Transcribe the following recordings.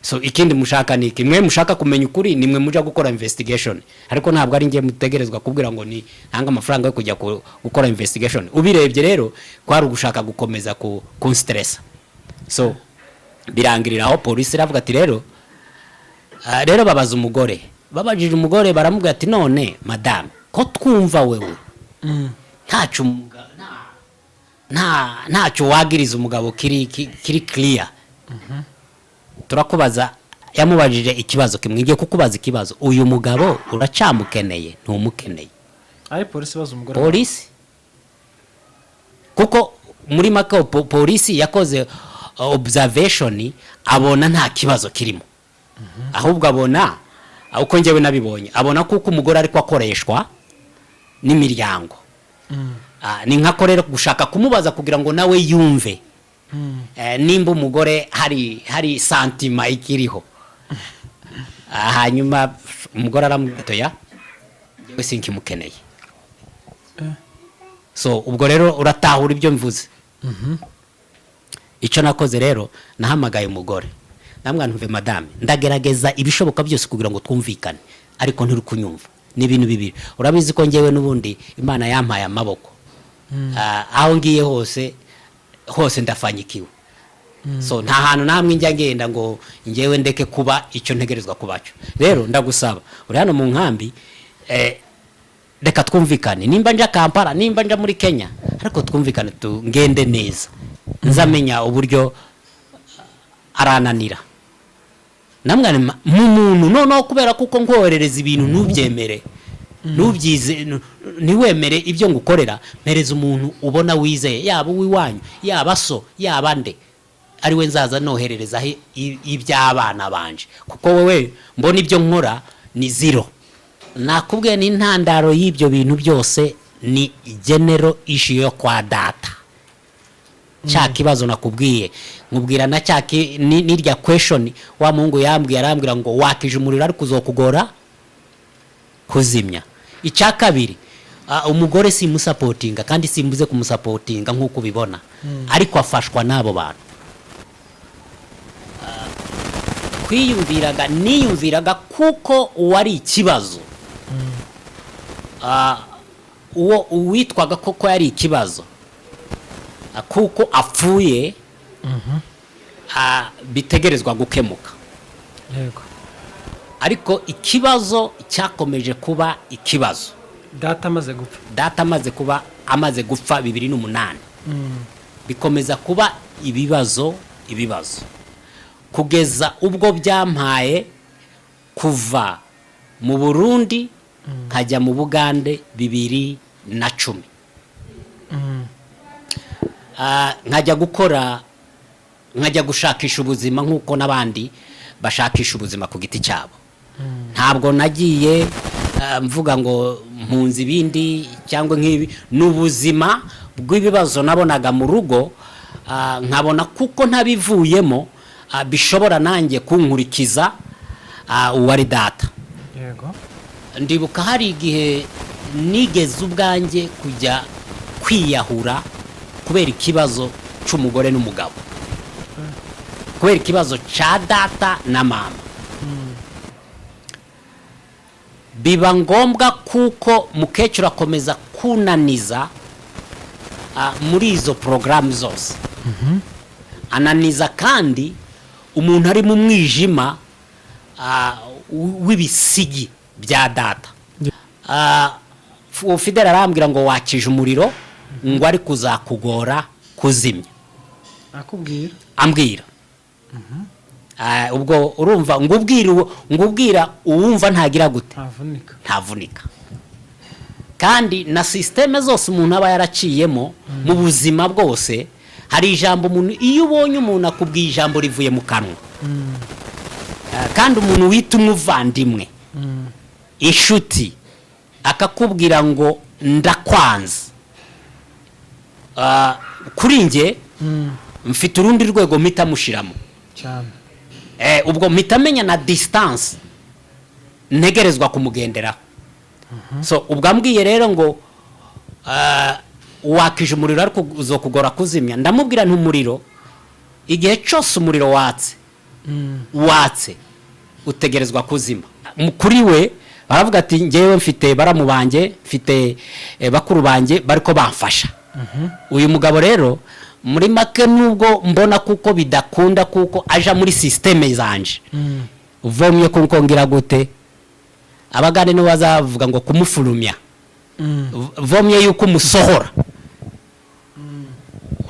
so ikindi mushaka ni kimwe mushaka kumenya ukuri nimwe muja gukora investigation ariko ntabwo ari ngiye mutegerezwa kubwira ngo ni hanga amafaranga yo kujya gukora investigation ubirebye rero kwari ugushaka gukomeza ku stress so birangirira aho polisi iravuga ati rero babaza umugore babajije umugore baramubwira ati none madame ko twumva wewe ntacyo wagiriza umugabo kiri clear turakubaza yamubajije ikibazo kimwe ngiye kukubaza ikibazo uyu mugabo uracamukeneye ntumukeneye ari polisi baza umugore polisi kuko muri maka polisi yakoze observation abona nta kibazo kirimo ahubwo abona uko ngewe nabibonye abona kuko umugore ariko akoreshwa n'imiryango ni nka korera gushaka kumubaza kugira ngo nawe yumve nimba umugore hari santima ikiriho hanyuma umugore aramutoya yewe sinkimukeneye so ubwo rero uratahura ibyo mvuze icyo nakoze rero nahamagaye umugore namwana ntuve madame ndagerageza ibishoboka byose kugira ngo twumvikane ariko ntiri kunyumva ni ibintu bibiri urabizi ko ngewe n'ubundi Imana yampaye amaboko aho ngiye hose ndafanyikiwe so nta hantu namwe njya ngenda ngo ngewe ndeke kuba icyo ntegerezwa kubacho rero ndagusaba uri hano mu nkambi reka twumvikane nimba nja Kampala nimba nja muri Kenya ariko twumvikane ngende neza nzamenya uburyo arananira namwe mu muntu noneho kubera kuko nkoherereza ibintu nubyemere nubyize niwemere ibyo ngukorera mpereza umuntu ubona wizeye yaba uwiwanyu yaba so yaba nde ari we nzaza noherereza iby'abana banje kuko wewe mbona ibyo nkora ni zero nakubwiye ni ntandaro y'ibyo bintu byose ni general issue yo kwa data cya kibazo nakubwiye nkubwira na cyaki nirya question wa Mungu yambwiye arambwira ngo wakije umuriro ari kuzokugora kuzimya icya kabiri umugore simusapotinga kandi simbuze kumusapotinga nkuko ubibona ariko afashwa nabo bantu niyumviraga kuko wari ikibazo uwo uwitwaga koko yari ikibazo kuko apfuye bitegerezwa gukemuka yego ariko ikibazo cyakomeje kuba ikibazo data amaze gupfa 2008 bikomeza kuba ibibazo kugeza ubwo byampaye kuva mu Burundi nkajya mu Bugande 2010 nkajya gushakisha ubuzima nkuko nabandi bashakisha ubuzima ku giti cyabo ntabwo nagiye mvuga ngo mpunzi ibindi cyangwa nk'ibi n'ubuzima bw'ibibazo nabonaga mu rugo nkabona kuko ntabivuyemo bishobora nanjye kunkurikiza uwari data yego ndibuka hari igihe nigeze ubwanjye kujya kwiyahura kubera ikibazo cy'umugore n'umugabo kubera ikibazo cya data na mama biba ngombwa kuko mukecuru akomeza kunaniza muri izo porogaramu zose ananiza kandi umuntu ari mu mwijima w'ibisigi bya data Fidel arambwira ngo wakije umuriro ngo ari kuzakugora kuzimya ambwira ubwo urumva ngubwira uwumva ntagira gute ntavunika kandi na systeme zose umuntu aba yaraciyemo mu buzima bwose hari ijambo umuntu iyo ubonye umuntu akubwiye ijambo rivuye mu kanwa kandi umuntu wita umuvandimwe inshuti akakubwira ngo ndakwanze kuri nge mfite urundi rwego mpita mushiramo cyane ubwo mpita menya na distance ntegerezwa kumugenderaho so ubwo ambwiye rero ngo wakije umuriro ariko uzokugora kuzimya ndamubwira ntumuriro igihe cyose umuriro watse watse utegerezwa kuzima. Kuri we baravuga ati ngewe mfite baramu banjye, mfite bakuru banjye bariko bamfasha. Uyu mugabo rero muri make nubwo mbona kuko bidakunda kuko aja muri systeme zanje, uvomye kuko ngira gute abagane no bazavuga ngo kumufurumya, vomye yuko umusohora.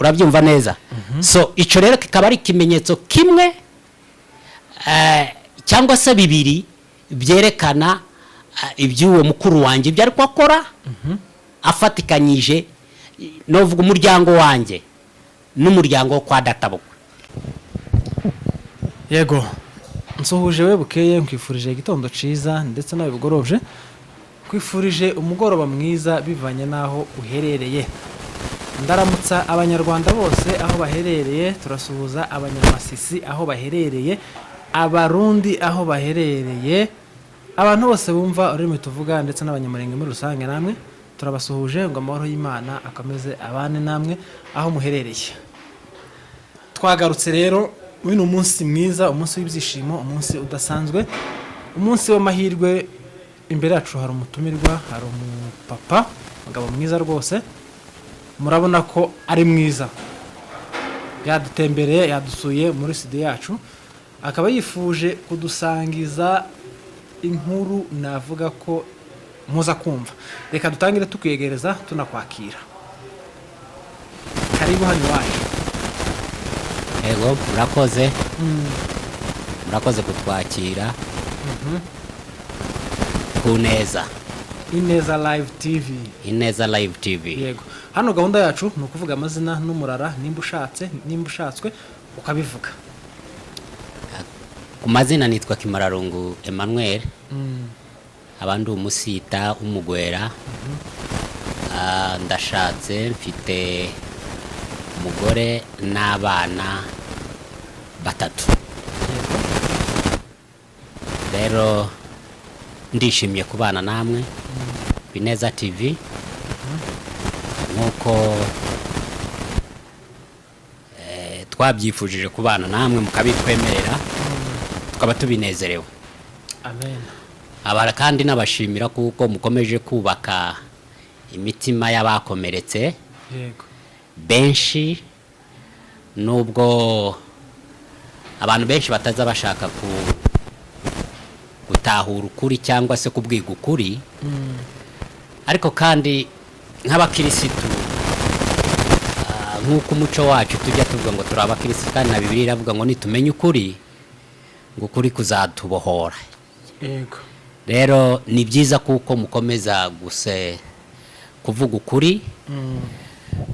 Urabyumva neza? So ico rero kikaba ari kimenyetso kimwe cyangwa se bibiri byerekana ibyuwo mukuru wanjye ibyo ariko akora, afatikanyije novuga umuryango wanjye n'umuryango kwa databukwe. Yego, nsuhuje we Bukeye, nkwifurije igitondo ciza ndetse nawe bugorobje, kwifurije umugoroba mwiza bivanye naho uherereye. Ndaramutsa abanyarwanda bose aho baherereye, turasuhuza abanyamasisi aho baherereye, abarundi aho baherereye, abantu bose bumva ururimi tuvuga ndetse n'abanyamurenge muri rusange, namwe turabasuhuje ngo amahoro y'Imana akomeze abane namwe aho muherereye. Twagarutse rero wino umunsi mwiza, umunsi w'ibyishimo, umunsi udasanzwe, umunsi w'amahirwe. Imbere yacu hari umutumirwa, hari umupapa, umugabo mwiza rwose, murabona ko ari mwiza, yadutembereye, yadusuye muri studio yacu, akaba yifuje kudusangiza inkuru navuga ko muza kumva. Reka dutangire tukwegereza tunakwakira. Karibu hano waje. Ego, murakoze. Murakoze kutwakira. Kuneza. Ineza Live TV. Ineza Live TV. Yego. Hano gahunda yacu ni ukuvuga amazina n'umurara, nimba ushatswe ukabivuga. Ku mazina nitwa Kimararungu Emmanuel. Abandi umusita umugwera. Ndashatse, mfite umugore n'abana batatu. Rero ndishimye kubana namwe Ineza TV, nkuko twabyifujije kubana namwe mukabitwemerera, tukaba tubinezerewe. Amen. Abara kandi nabashimira kuko mukomeje kubaka imitima y'abakomeretse. Yego. Benshi nubwo abantu benshi bataza bashaka gutahura ukuri cyangwa se kubwiga ukuri, ariko kandi nk'abakirisitu, nk'uko umuco wacu tujya tuvuga ngo turi abakirisitu, kandi na Bibiliya iravuga ngo nitumenye ukuri ngo ukuri kuzatubohora. Yego. Rero ni byiza kuko mukomeza kuvuga ukuri,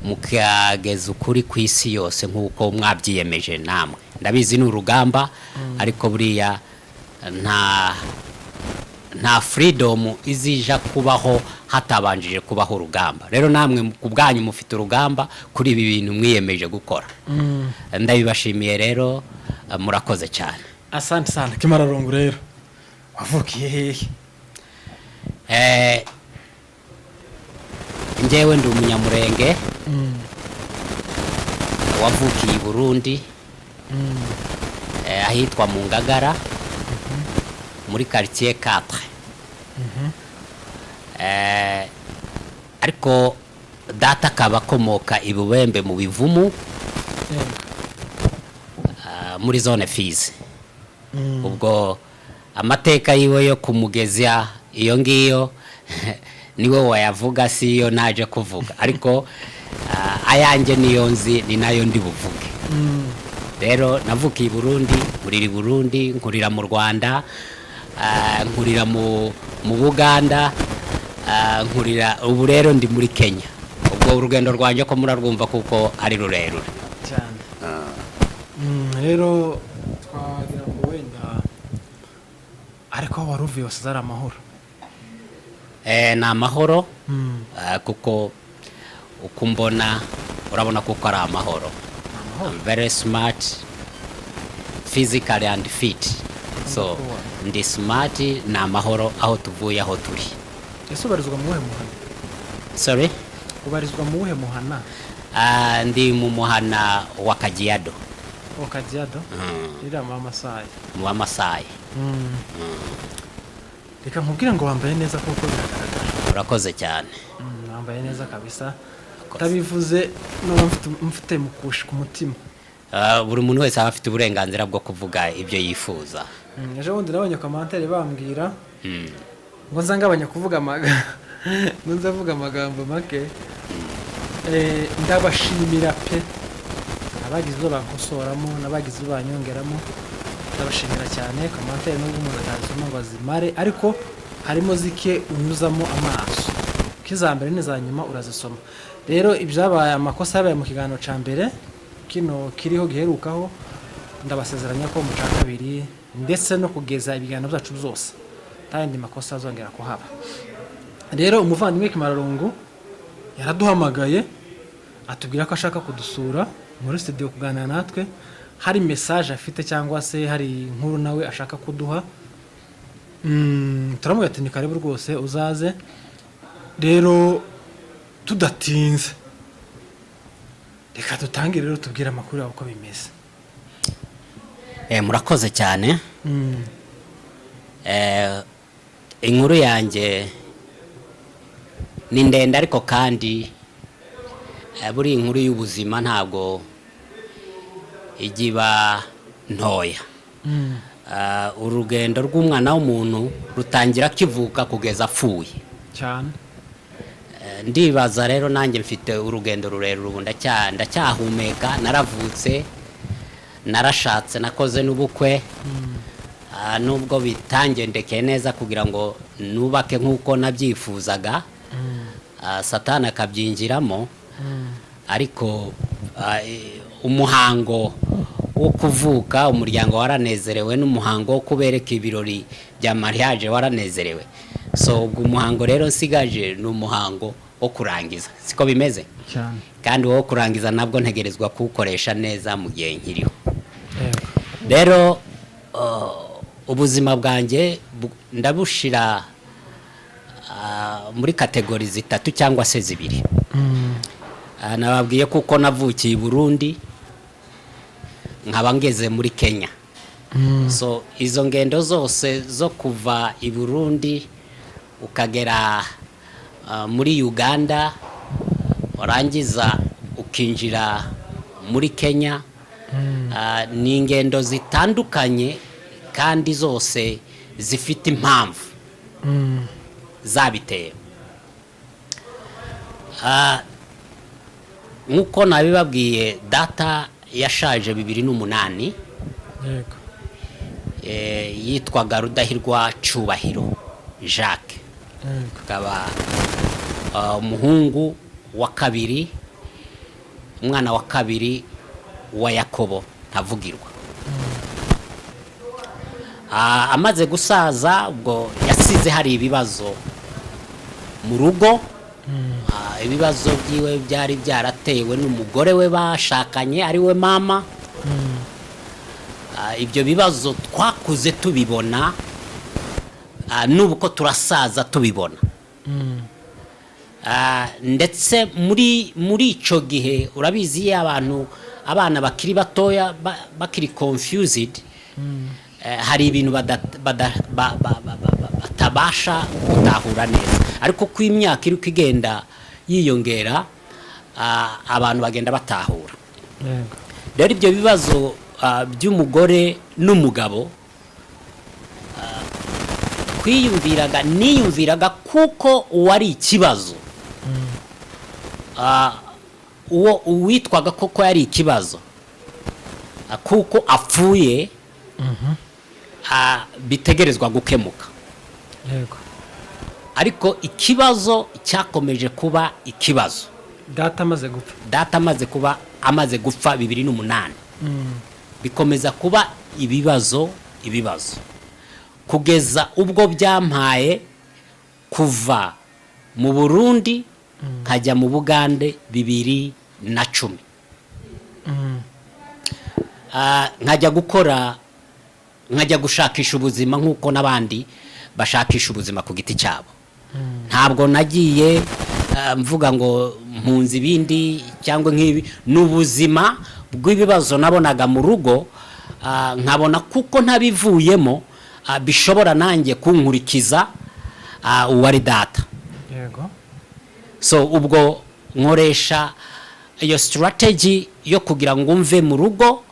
mukageza ukuri ku isi yose nk'uko mwabyiyemeje namwe. Ndabizi ni urugamba, ariko buriya nta freedom izija kubaho hatabanjije kubaho urugamba. Rero namwe ku bwanyu mufite urugamba kuri ibi bintu mwiyemeje gukora. Ndabibashimiye rero, murakoze cyane. Asante sana. Kimararungu rero wavukiye hehe? Njyewe ndi umunyamurenge, wavukiye i Burundi, ahitwa mu Ngagara, muri quartier 4. Ariko data akaba akomoka i Bubembe mu Bivumu, muri zone Fizi. Ubwo amateka yiwe yo kumugezya iyo ngiyo niwe wayavuga, si yo naje kuvuga, ariko ayanjye niyo nzi, ni nayo ndi buvuge. Rero navukiye i Burundi, nkurira i Burundi, nkurira mu Rwanda, nkurira mu Buganda, nkurira ubu rero ndi muri Kenya. Ubwo urugendo rwanjye ko murarwumva kuko ari rurerure cyane. Rero twagira ngo wenda ariko aho waruvuye wose ari amahoro. Ni amahoro, kuko uko mbona urabona kuko ari amahoro. I'm very smart, physically and fit. So ndi smart, ni amahoro aho tuvuye aho turi. Ese ubarizwa mu wuhe muhana? Sorry? Ubarizwa mu wuhe muhana? Ndi mu muhana wa Kajiado. Kajiado iriya mu Masai. mu Wamasai. Reka nkubwire ngo wambaye neza kuko biragaragara. Urakoze cyane. Wambaye neza kabisa. Tabivuze no mfite mukushi ku mutima. Buri muntu wese aba afite uburenganzira bwo kuvuga ibyo yifuza. Ejo bundi nabonye commentaire bambwira ngo nzangabanya kuvuga nzavuga amagambo make. Ndabashimira pe abagize zo bankosoramo nabagize banyongeramo, ndabashimira cyane. Commentaire n'ubwo umuntu atazuma ngo azimare, ariko harimo zike unyuzamo amaso, kizambere n'izanyuma urazisoma. Rero ibyabaye amakosa yabaye mu kiganiro ca mbere kino kiriho giherukaho, ndabasezeranya ko mu ca kabiri ndetse no kugeza ibiganiro byacu byose kandi makosa azongera kuhaba. Rero umuvandimwe Kimararungu yaraduhamagaye atubwira ko ashaka kudusura muri studio kuganira natwe, hari message afite cyangwa se hari inkuru nawe ashaka kuduha. Turamubwira ati ni karibu rwose uzaze. Rero tudatinze reka dutangire rero tubwire amakuru yawe uko bimeze. Murakoze cyane. Inkuru yanjye ni ndende ariko kandi buri inkuru y'ubuzima ntabwo igiba ntoya. Urugendo rw'umwana w'umuntu rutangira kivuka kugeza apfuye cyane. Ndibaza rero nanjye mfite urugendo rurerure ubu ndacyahumeka. Naravutse, narashatse, nakoze n'ubukwe, nubwo bitangendekeye neza kugira ngo nubake nk'uko nabyifuzaga, Satani akabyinjiramo. Ariko umuhango wo kuvuka, umuryango waranezerewe, n'umuhango wo kubereka ibirori bya mariage waranezerewe. So umuhango rero nsigaje ni umuhango wo kurangiza, siko bimeze cyane. Kandi wo kurangiza nabwo ntegerezwa kuwukoresha neza mu gihe nkiriho. Rero ubuzima bwanjye ndabushira muri kategori zitatu cyangwa se zibiri. Nababwiye kuko navukiye i Burundi nkaba ngeze muri Kenya. So izo ngendo zose zo kuva i Burundi ukagera muri Uganda, warangiza ukinjira muri Kenya, ni ingendo zitandukanye kandi zose zifite impamvu zabiteye. Nkuko nabibabwiye, data yashaje 2008. Yego. Yitwaga Rudahirwa Cyubahiro Jacques. Akaba umuhungu wa kabiri, umwana wa kabiri wa Yakobo Ntavugirwa. Amaze gusaza ubwo yasize hari ibibazo mu rugo. Ibibazo byiwe byari byaratewe n'umugore we bashakanye ari we mama. Ibyo bibazo twakuze tubibona, n'ubuko turasaza tubibona. Ndetse muri ico gihe urabizi abana bakiri batoya bakiri confused, hari ibintu batabasha gutahura neza. Ariko ku imyaka iri kugenda yiyongera, abantu bagenda batahura. Rero ibyo bibazo by'umugore n'umugabo niyumviraga kuko uwari ikibazo, uwo uwitwaga koko yari ikibazo, kuko apfuye bitegerezwa gukemuka. Ariko ikibazo cyakomeje kuba ikibazo. Data amaze gupfa 2008. Bikomeza kuba ibibazo kugeza ubwo byampaye kuva mu Burundi nkajya mu Bugande 2010. nkajya gushakisha ubuzima nk'uko n'abandi bashakisha ubuzima ku giti cyabo. Ntabwo nagiye mvuga ngo mpunzi ibindi cyangwa nk'ibi, n'ubuzima bw'ibibazo nabonaga mu rugo, nkabona kuko ntabivuyemo bishobora nanjye kunkurikiza uwari data. yego So ubwo nkoresha iyo strategy yo kugira ngo mve mu rugo,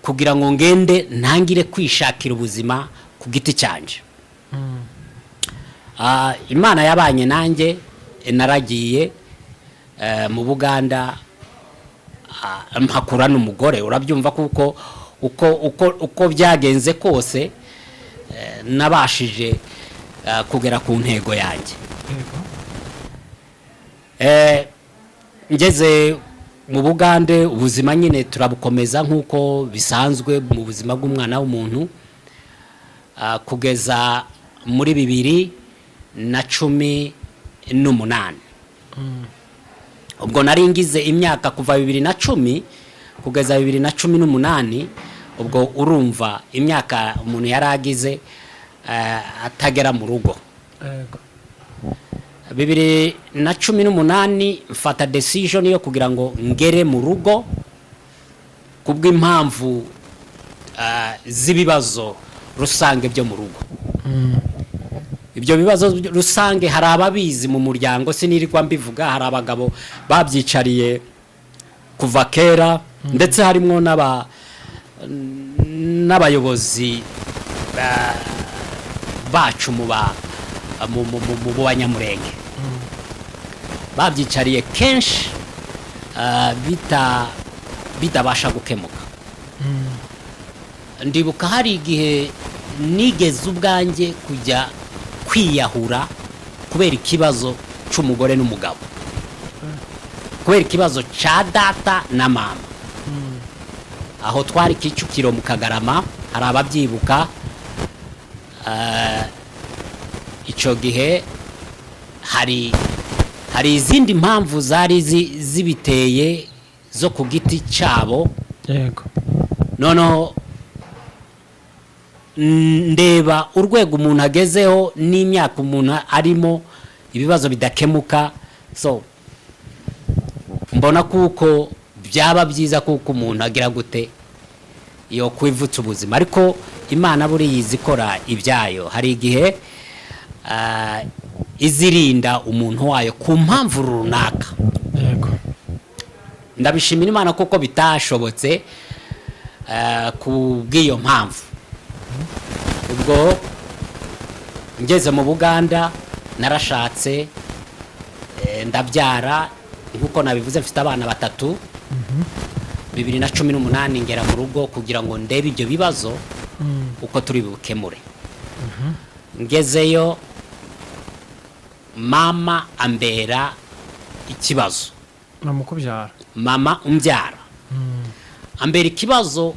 kugira ngo ngende ntangire kwishakira ubuzima ku giti cyanje. Imana yabanye nanjye, naragiye mu Buganda, mpakura n'umugore. Urabyumva kuko uko byagenze kose nabashije kugera ku ntego yanjye. Ngeze mu Bugande, ubuzima nyine turabukomeza nk'uko bisanzwe mu buzima bw'umwana w'umuntu, kugeza muri 2018. Ubwo nari ngize imyaka kuva 2010 kugeza 2018. Ubwo urumva imyaka umuntu yaragize atagera mu rugo. 2018 mfata decision yo kugira ngo ngere mu rugo kubw'impamvu z'ibibazo rusange byo mu rugo. Ibyo bibazo rusange hari ababizi mu muryango, sinirirwa mbivuga. Hari abagabo babyicariye kuva kera, ndetse harimo n'abayobozi bacu mu banyamurenge babyicariye kenshi bitabasha gukemuka. Ndibuka hari igihe nigeze ubwanjye kujya kwiyahura kubera ikibazo cy'umugore n'umugabo, kubera ikibazo cya data na mama. Aho twari Kicukiro mu Kagarama, hari ababyibuka. Icyo gihe hari izindi mpamvu zari zibiteye zo ku giti cyabo. yego Noneho ndeba urwego umuntu agezeho n'imyaka umuntu arimo, ibibazo bidakemuka. So mbona kuko byaba byiza kuko umuntu agira gute yo kwivutsa ubuzima. Ariko Imana buri yizikora ibyayo. Hari igihe izirinda umuntu wayo ku mpamvu runaka. yego Ndabishimira Imana kuko bitashobotse ku bw'iyo mpamvu. Ubwo ngeze mu Buganda narashatse, ndabyara nkuko nabivuze, mfite abana 3. 2018 ngera mu rugo kugira ngo ndebe ibyo bibazo uko turi bukemure. Ngezeyo mama ambera ikibazo. namukubyara Mama umbyara ambera ikibazo,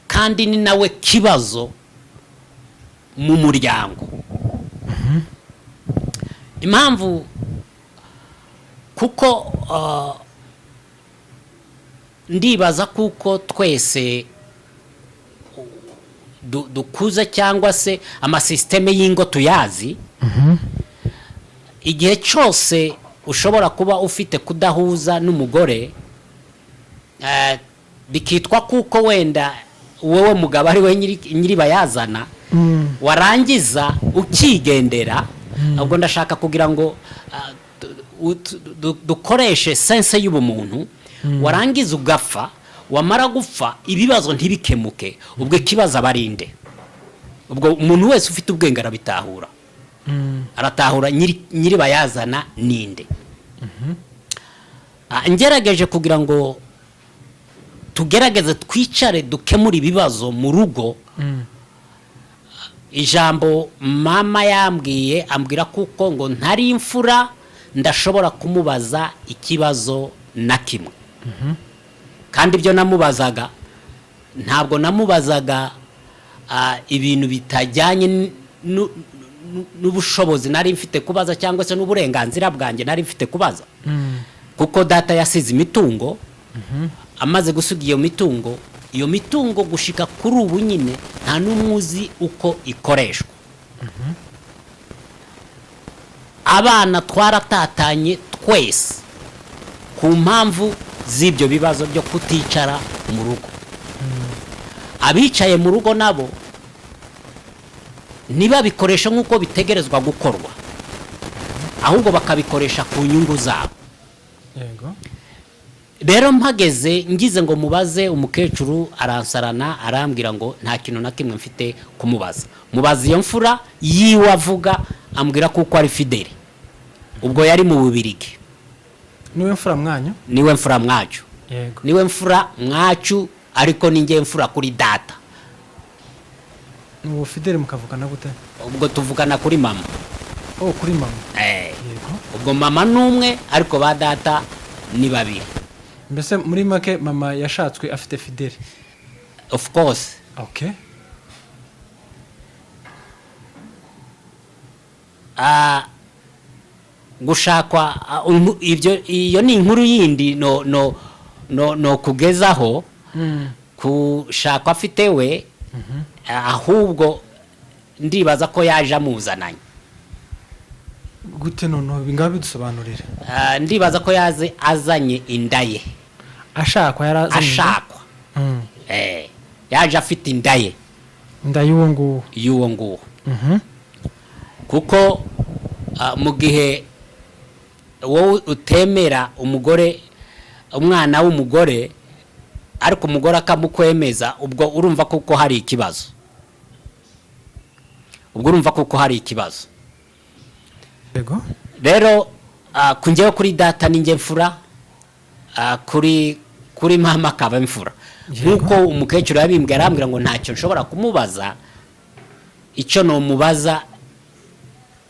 kandi ni nawe kibazo mu muryango. Impamvu kuko ndibaza kuko twese dukuze cyangwa se amasysteme y'ingo tuyazi. Igihe cyose ushobora kuba ufite kudahuza n'umugore, bikitwa kuko wenda wowe mugabo ari we nyiri bayazana, warangiza ukigendera. Ubwo ndashaka kugira ngo dukoreshe sense y'ubumuntu. Warangiza ugapfa, wamara gupfa ibibazo ntibikemuke, ubwo kibazo abarinde. Ubwo umuntu wese ufite ubwenge arabitahura, aratahura nyiri bayazana ninde. Ngerageje kugira ngo tugerageze twicare dukemura ibibazo mu rugo. Ijambo mama yambwiye, ambwira kuko ngo ntari imfura ndashobora kumubaza ikibazo na kimwe. Kandi ibyo namubazaga ntabwo namubazaga ibintu bitajyanye n'ubushobozi nari mfite kubaza, cyangwa se n'uburenganzira bwanjye nari mfite kubaza. Kuko data yasize imitungo, amaze gusiga iyo mitungo gushika kuri ubu nyine nta n'umuzi uko ikoreshwa. Abana twaratatanye twese ku mpamvu z'ibyo bibazo byo kuticara mu rugo. Abicaye mu rugo nabo ntibabikoresha nk'uko bitegerezwa gukorwa, ahubwo bakabikoresha ku nyungu zabo. yego Rero mpageze ngize ngo mubaze umukecuru, aransarana arambwira ngo nta kintu na kimwe mfite kumubaza. Mubaza iyo mfura yiwe avuga, ambwira kuko ari Fideli, ubwo yari mu Bubirigi. niwe mfura mwanyu? Niwe mfura mwacu, yego niwe mfura mwacu, ariko ninjye mfura kuri data. ubu Fideli mukavugana gute? Ubwo tuvugana kuri mama. Kuri mama. Yego. Ubwo mama numwe ariko ba data ni babiri. Mbese muri make mama yashatswe afite Fideli? Of course. Okay. Gushakwa iyo ni inkuru yindi no kugezaho. Kushakwa afite we, ahubwo ndibaza ko yaje amuzananye. Gute noneho bingabe bidusobanurire? Ndibaza ko yaze azanye indaye. Ashakwa yarazanye? Ashakwa. Yaje afite indaye. Indaye y'uwo nguwo. Kuko mu gihe wowe utemera umugore, umwana w'umugore, ariko umugore akamukwemeza, ubwo urumva kuko hari ikibazo. Yego. Rero kunjyewe kuri data ninjye mfura, kuri mama akaba mfura. Nkuko umukecuru yabimbwira, arambwira ngo ntacyo nshobora kumubaza, icyo no mubaza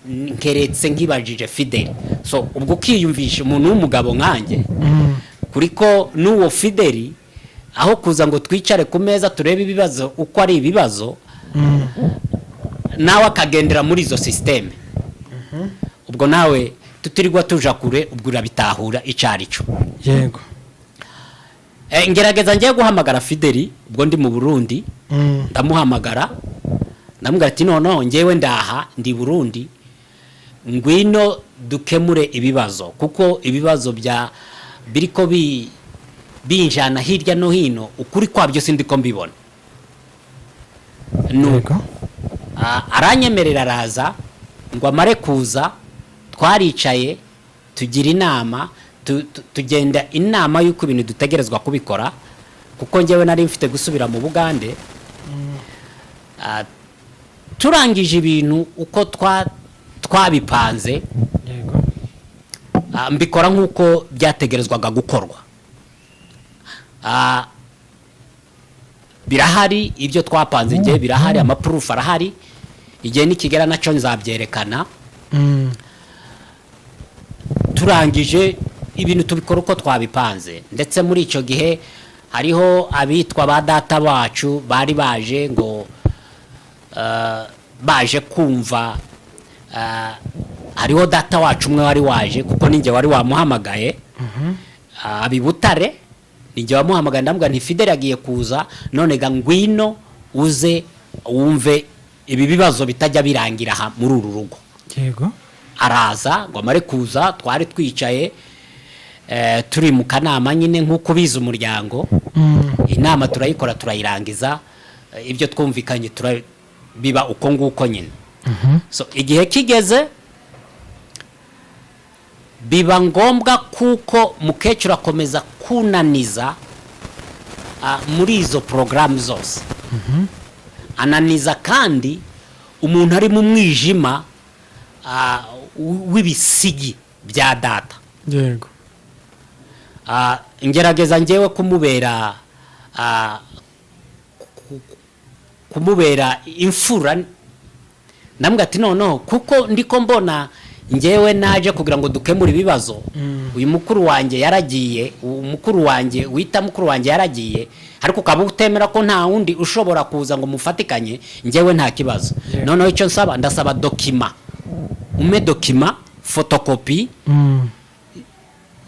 nkeretse nkibajije Fideli. So ubwo ukiyumvisha umuntu w'umugabo nkanjye, kuriko n'uwo Fideli, aho kuza ngo twicare ku meza turebe ibibazo uko ari ibibazo, nawe akagendera muri izo systeme. Ubwo nawe tutirirwa tuja kure, ubwo urabitahura icarico. Yego. Ngerageza ngiye guhamagara Fideli, ubwo ndi mu Burundi. Ndamuhamagara, ndamubwira ati noneho ngewe ndaha ndi Burundi, ngwino dukemure ibibazo, kuko ibibazo biriko binjana hirya no hino, ukuri kwabyo sindiko mbibona. Nuko aranyemerera, araza ngo amare kuza, twaricaye tugira inama, tugenda inama y'uko ibintu dutegerezwa kubikora, kuko ngewe nari mfite gusubira mu Bugande. Turangije ibintu uko twabipanze, mbikora nk'uko byategerezwaga gukorwa. Birahari ibyo twapanze, ngiye birahari, amaproof arahari, igihe nikigera nacyo nzabyerekana. Turangije ibintu tubikora uko twabipanze, ndetse muri icyo gihe hariho abitwa ba data bacu bari baje ngo baje kumva. Hariho data wacu umwe wari waje, kuko ninjye wari wamuhamagaye, Abibutare ninjye wamuhamagaye, ndambwira nti Fideli agiye kuza, none ga ngwino uze wumve ibi bibazo bitajya birangira aha muri uru rugo. Yego. Araza ngo amare kuza, twari twicaye turi mu kanama nyine nk'uko biza umuryango. Inama turayikora turayirangiza, ibyo twumvikanye biba uko nguko nyine. So igihe kigeze, biba ngombwa kuko mukecuru akomeza kunaniza muri izo porogaramu zose. Ananiza kandi umuntu ari mu mwijima w'ibisigi bya data. Yego. Ngerageza ngewe kumubera imfura. Ndambwira ati noneho kuko ndiko mbona ngewe naje kugira ngo dukemure ibibazo, uyu mukuru wanjye yaragiye, umukuru wanjye wita mukuru wanjye yaragiye, ariko ukaba utemera ko nta wundi ushobora kuza ngo mufatikanye, ngewe nta kibazo. Noneho icyo nsaba, ndasaba dokima, dokima fotokopi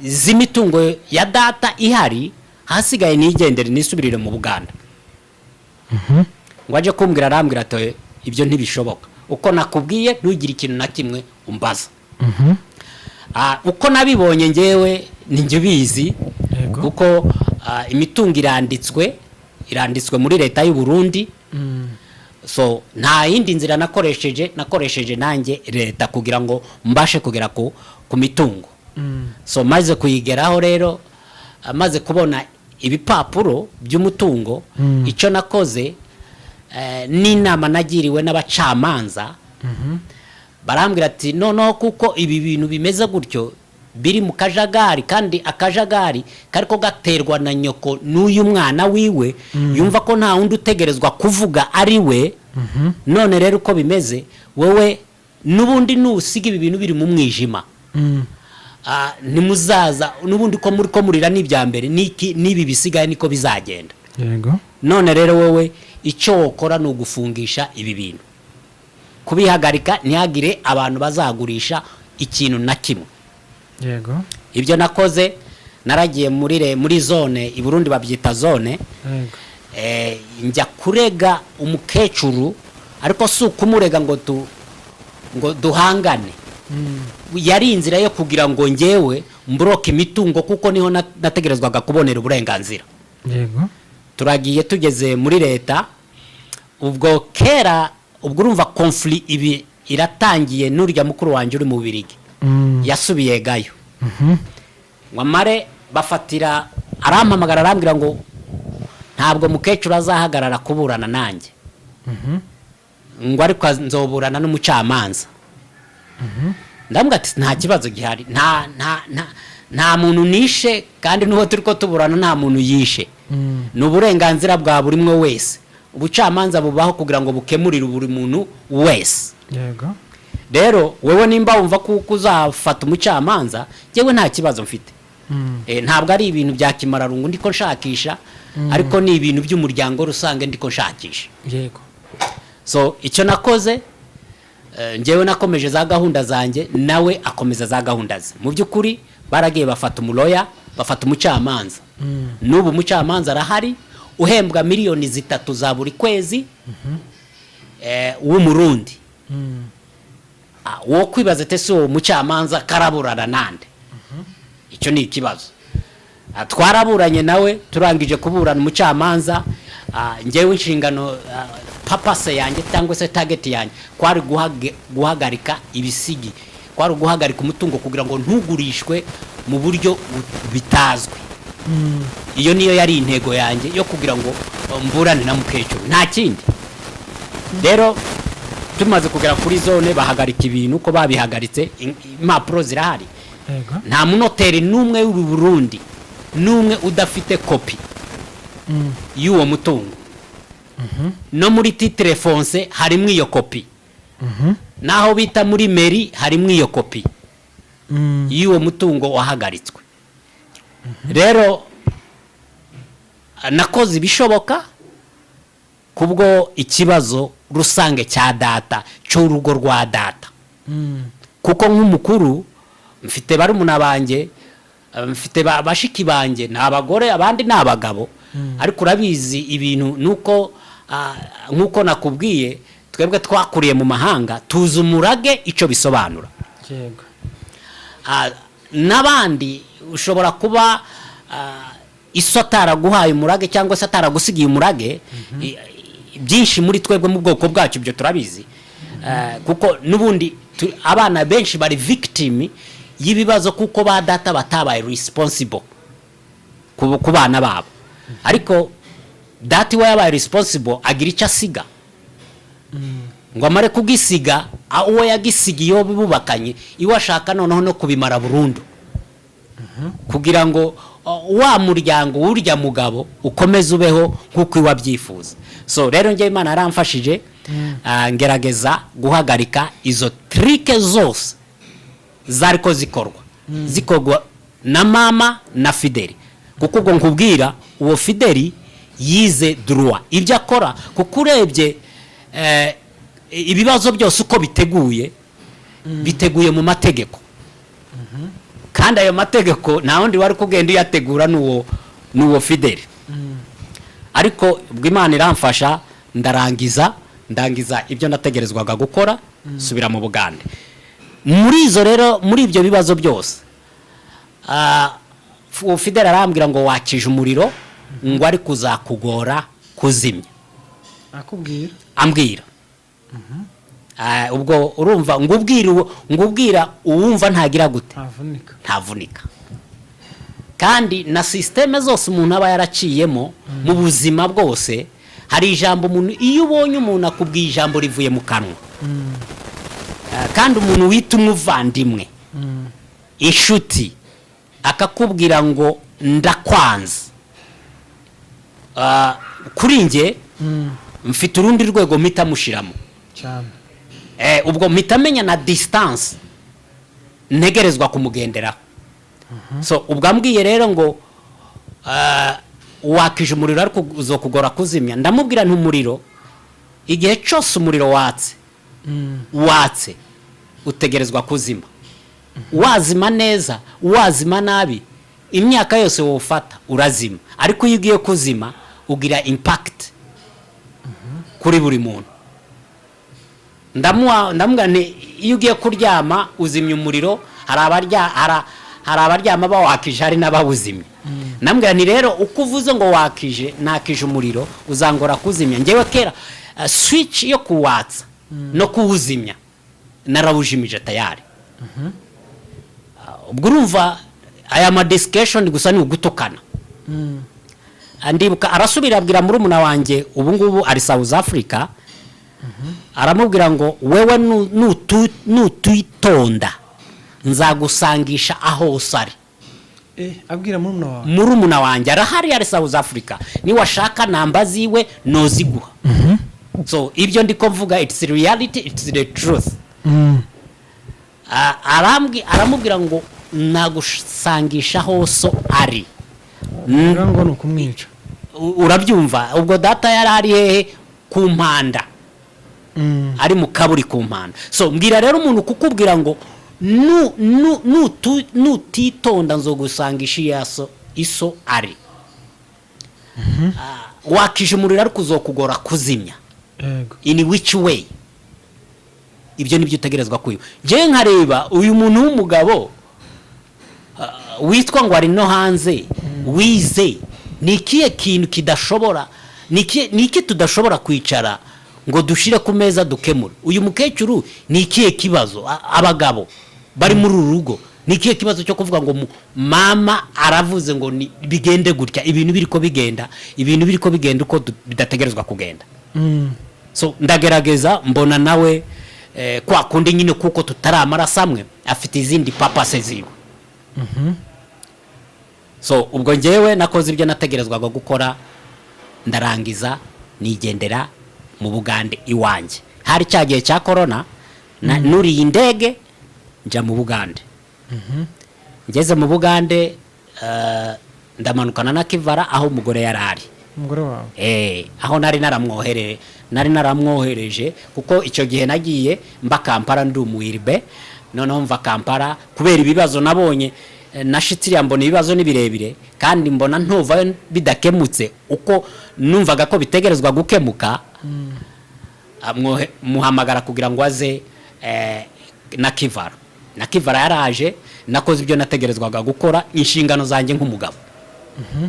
z'imitungo ya data ihari, hasigaye nigendere nisubirire mu Buganda. Ngo aje kumbwira, arambwira ati ibyo ntibishoboka, uko nakubwiye ntugire ikintu na kimwe umbaza. Uko nabibonye ngewe ninjye bizi, Yego. kuko imitungo iranditswe muri leta y'u Burundi. So nta yindi nzira nakoresheje nanjye leta kugira ngo mbashe kugera ku mitungo. So maze kuyigeraho rero, maze kubona ibipapuro by'umutungo, icyo nakoze n'inama nagiriwe n'abacamanza, barambwira ati noneho kuko ibi bintu bimeze gutyo biri mu kajagari, kandi akajagari kariko gaterwa na nyoko n'uyu mwana wiwe, yumva ko nta wundi utegerezwa kuvuga ari we. None rero uko bimeze, wowe n'ubundi nusiga ibi bintu biri mu mwijima, nimuzaza n'ubundi ko muri ko murira n'ibya mbere n'ibi bisigaye niko bizagenda. Yego. None rero wowe icyo wokora ni ugufungisha ibi bintu, kubihagarika, ntihagire abantu bazagurisha ikintu na kimwe. Yego. Ibyo nakoze, naragiye muri zone i Burundi babyita zone. Yego. Njya kurega umukecuru, ariko si ukumurega ngo duhangane. Yari inzira yo kugira ngo ngewe mbroke imitungo, kuko niho nategerezwaga kubonera uburenganzira. Yego. Turagiye tugeze muri leta, ubwo kera, ubwo urumva conflit ibi iratangiye, n'urya mukuru wanjye uri mu Bubiligi yasubiye gayo. Wamare bafatira, arampamagara arambwira ngo ntabwo mukecuru azahagarara kuburana nanjye, ngo ariko nzoburana n'umucamanza. Ndambwira ati nta kibazo gihari, nta muntu nishe, kandi n'uwo turi ko tuburana nta muntu yishe. Ni uburenganzira bwa buri umwe wese. Ubucamanza bubaho kugira ngo bukemurire buri muntu wese. Yego. Rero wewe nimba wumva kuko uzafata umucamanza, yewe nta kibazo mfite. Ntabwo ari ibintu bya kimararungu ndiko nshakisha, ariko ni ibintu by'umuryango rusange ndiko nshakisha. Yego. So icyo nakoze, ngewe nakomeje za gahunda zanjye, nawe akomeza za gahunda ze. Mu by'ukuri baragiye bafata umuloya, bafata umucamanza. N'ubu umucamanza arahari, uhembwa miliyoni 3 za buri kwezi, w'umurundi. Wo kwibaza ate se uwo mucamanza karaburana nande? Icyo ni ikibazo. Twaraburanye nawe, turangije kuburana umucamanza, ngewe inshingano papase yanjye cyangwa se target yanjye kwari guhagarika ibisigi, kwari guhagarika umutungo kugira ngo ntugurishwe mu buryo bitazwi. Iyo niyo yari intego yanjye yo kugira ngo mburane na mukecuru, nta kindi. Rero tumaze kugera kuri zone, bahagarika ibintu, ko babihagaritse, impapuro zirahari. Nta munoteri n'umwe w'u Burundi n'umwe udafite kopi y'uwo mutungo. No muri titre foncier harimo iyo kopi. Naho bita muri mairie harimo iyo kopi y'uwo mutungo wahagaritswe. Rero nakoze ibishoboka kubwo ikibazo rusange cya data, cy'urugo rwa data. Kuko nk'umukuru mfite barumuna banjye, mfite bashiki banjye, n'abagore, abandi n'abagabo. Ariko urabizi ibintu nuko nkuko nakubwiye, twebwe twakuriye mu mahanga, tuzi umurage icyo bisobanura. Yego. N'abandi ushobora kuba isotara guhaye umurage cyangwa se ataragusigiye umurage. Byinshi muri twebwe mu bwoko bwacu byo turabizi, kuko nubundi abana benshi bari victim y'ibibazo, kuko ba data batabaye responsible ku bana babo. Ariko data we yabaye responsible, agira icyo asiga, ngo amare kugisiga, uwo yagisigiye bubakanye iwe ashaka noneho no kubimara burundu, kugira ngo wa muryango w'urya mugabo ukomeze ubeho kuko iwe abyifuza. So rero njye Imana yaramfashije, ngerageza guhagarika izo trike zose zariko zikorwa na mama na Fideli. Kuko ubwo nkubwira, uwo Fideli yize droit, ibyo akora, kuko urebye ibibazo byose uko biteguye mu mategeko. Kandi ayo mategeko nta wundi wari kugenda uyategura n'uwo Fideli. Ariko ubwo Imana iramfasha, ndangiza ibyo nategerezwaga gukora, subira mu Bugande. Muri izo rero, muri ibyo bibazo byose, Fidel arambwira ngo wakije umuriro ngo ari kuzakugora kuzimya. akubwira Ambwira ubwo urumva ngubwira uwumva ntagira gute ntavunika. Kandi na systeme zose umuntu aba yaraciyemo mu buzima bwose, hari ijambo umuntu, iyo ubonye umuntu akubwiye ijambo rivuye mu kanwa, kandi umuntu wita umuvandimwe, inshuti, akakubwira ngo ndakwanze, kuri nge mfite urundi rwego mpita mushiramo cyane. Ubwo mpita menya na distance ntegerezwa kumugenderaho. So ubwo ambwiye rero ngo wakije umuriro ariko uzokugora kuzimya, ndamubwira nti umuriro igihe cyose umuriro watse utegerezwa kuzima. Wazima neza, wazima nabi, imyaka yose wofata urazima, ariko iyo ugiye kuzima ugira impact kuri buri muntu. Ndamubwira nti iyo ugiye kuryama uzimya umuriro, hari abaryama bawakije, hari n'abawuzimye. Ndamubwira nti rero uko uvuze ngo wakije nakije umuriro uzangora kuzimya, ngewe kera switch yo kuwatsa no kuwuzimya narawujimije tayari. Ubwo urumva aya ma discussion gusa ni ugutukana. Ndibuka arasubira abwira murumuna wanjye ubu ngubu ari South Africa, aramubwira ngo wewe nutuitonda nzagusangisha aho usari. Abwira murumuna wanjye arahari ari South Africa, ni washaka namba ziwe noziguha. So ibyo ndiko mvuga, it's reality, it's the truth. Aramubwira ngo nagusangisha hose ari. Ngo nukumwica. Urabyumva? Ubwo data yari ari hehe? Ku mpanda. Ari mu kaburi ku mpanda. So mbwira rero umuntu kukubwira ngo nutitonda nzogusangisha iso ari. Wakije umuriro ariko uzokugora kuzimya. In which way? Ibyo nibyo utegerezwa kuyo. Je nkareba uyu muntu w'umugabo witwa ngo ari no hanze wize, nikiye kintu kidashobora, niki tudashobora kwicara ngo dushire ku meza dukemura. Uyu mukecuru nikiye kibazo, abagabo bari muri urugo nikiye kibazo cyo kuvuga ngo mama aravuze ngo bigende gutya, ibintu biriko bigenda uko bidategerezwa kugenda. So ndagerageza mbona nawe kwa kundi nyine kuko tutaramara samwe afite izindi purpose ziwe. So ubwo ngewe nakoze ibyo nategerezwaga gukora, ndarangiza nigendera mu Bugande iwanje. Hari cyagiye cya corona, nuri indege nja mu Bugande. Ngeze mu Bugande ndamanukana na Kivara aho umugore yarari. Umugore wawe? Aho nari naramwohereje kuko icyo gihe nagiye mba Kampala ndi umuwiribe, noneho mva Kampala kubera ibibazo nabonye, nashitiriya mbona ibibazo nibirebire kandi mbona ntuva bidakemutse uko numvaga ko bitegerezwa gukemuka. Muhamagara kugira ngo aze na Kivara yaraje, nakoze ibyo nategerezwaga gukora, inshingano zanjye nk'umugabo.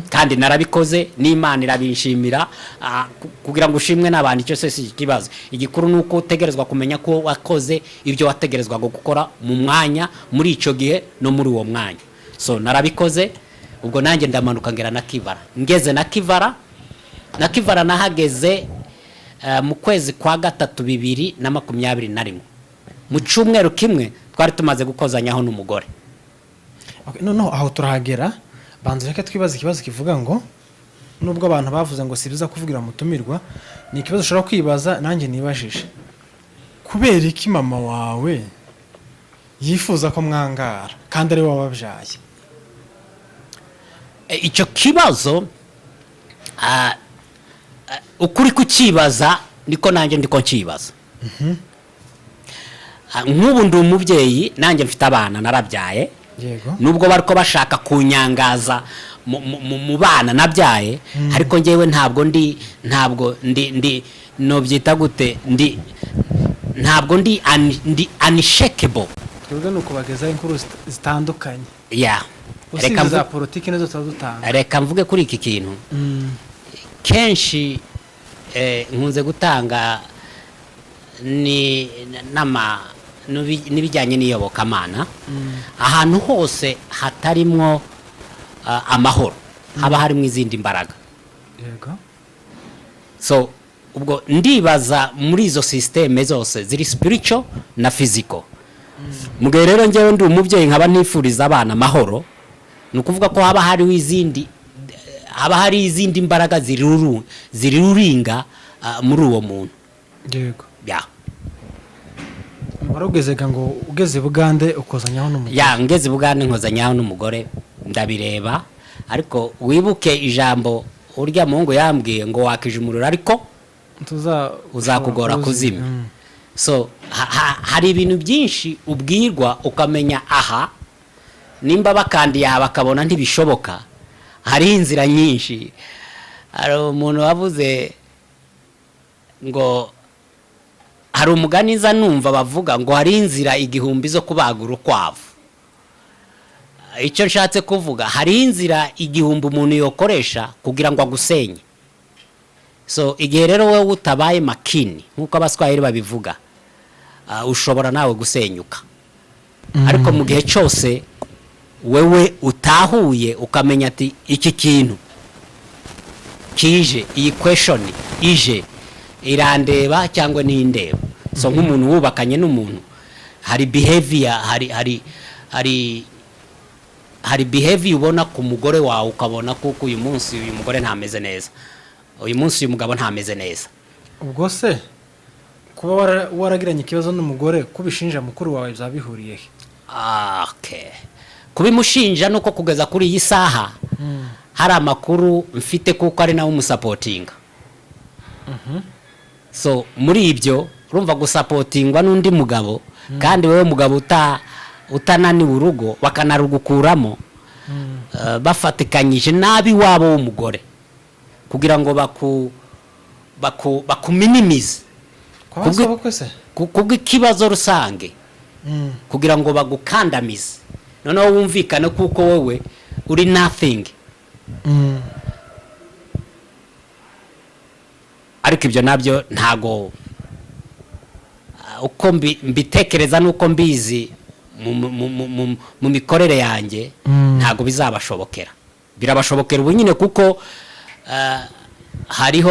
Kandi narabikoze, n'Imana irabishimira, kugira ngo ushimwe n'abandi cyo se kibazo. Igikuru nuko utegerezwa kumenya ko wakoze ibyo wategerezwa gukora mu mwanya, muri ico gihe no muri uwo mwanya. So narabikoze, ubwo nanjye ndamanuka ngera na Kivara. Ngeze na Kivara nahageze mu kwezi kwa 3 2021. Mu cyumweru kimwe twari tumaze gukozanyaho n'umugore. Okay, no aho turahagera. Banze reka twibaza ikibazo kivuga ngo nubwo abantu bavuze ngo sibiza kuvugira mutumirwa, ni ikibazo ushobora kwibaza nanjye nibajije. Kubera iki mama wawe yifuza ko mwangara kandi ari wowe wabyaye? Icyo kibazo ukuri kukibaza niko nanjye ndiko nkibaza. Nk'ubu ndi umubyeyi, nanjye mfite abana narabyaye. Yego. Nubwo bariko bashaka kunyangaza mu bana nabyaye, ariko ngewe ntabwo ndi nobyita gute, ntabwo ndi unshakable. Twebwe nuko bageza inkuru zitandukanye. Yeah. usize za politiki nizo tuzadutanga. reka mvuge kuri iki kintu kenshi nkunze gutanga n'ibijyanye n'iyobokamana ahantu hose hatarimwo amahoro haba harimo izindi mbaraga. Yego. So ubwo ndibaza muri izo systeme zose ziri spiritual na physical. Mugihe rero njyewe ndi umubyeyi nkaba nifuriza abana amahoro, ni ukuvuga ko haba hari izindi mbaraga ziriruringa muri uwo muntu. Yego. Ya. Warugezega ngo ugeze Bugande ukozanyaho n'umugore. Ya, ngeze Bugande nkozanyaho n'umugore ndabireba, ariko wibuke ijambo urya Mungu yambwiye ngo wakije umuriro ariko uzakugora kuzima. So hari ibintu byinshi ubwirwa ukamenya aha nimba bakandi yawe bakabona ntibishoboka. Hari inzira nyinshi. Hari umuntu wavuze ngo hari umugani nza numva bavuga ngo hari inzira igihumbi zo kubagura ukwavu. Icyo nshatse kuvuga hari inzira igihumbi umuntu yokoresha kugira ngo agusenye. So igihe rero wowe utabaye makini nkuko abaswahili babivuga ushobora nawe gusenyuka. Ariko mu gihe cyose wewe utahuye ukamenya ati iki kintu kije iyi question ije irandeba cyangwa nindeba. So nk'umuntu wubakanye n'umuntu hari behavior hari behavior ubona ku mugore wawe ukabona kuko uyu munsi uyu mugore ntameze neza, uyu munsi uyu mugabo ntameze neza. Ubwo se kuba waragiranye ikibazo n'umugore kubishinja mukuru wawe byabihuriye he? Okay. Kubimushinja nuko kugeza kuri iyi saha hari amakuru mfite kuko ari nawe umusapotinga. So muri ibyo urumva gusapotingwa n'undi mugabo kandi wewe mugabo utananiwe urugo bakanarugukuramo bafatikanyije nabi wabo w'umugore kugira ngo bakuminimize kubw'ikibazo rusange kugira ngo bagukandamize noneho wumvikane kuko wowe uri nothing. Ariko ibyo nabyo ntago uko mbitekereza nuko mbizi mu mikorere yanjye ntago bizabashobokera. Birabashobokera ubu nyine kuko hari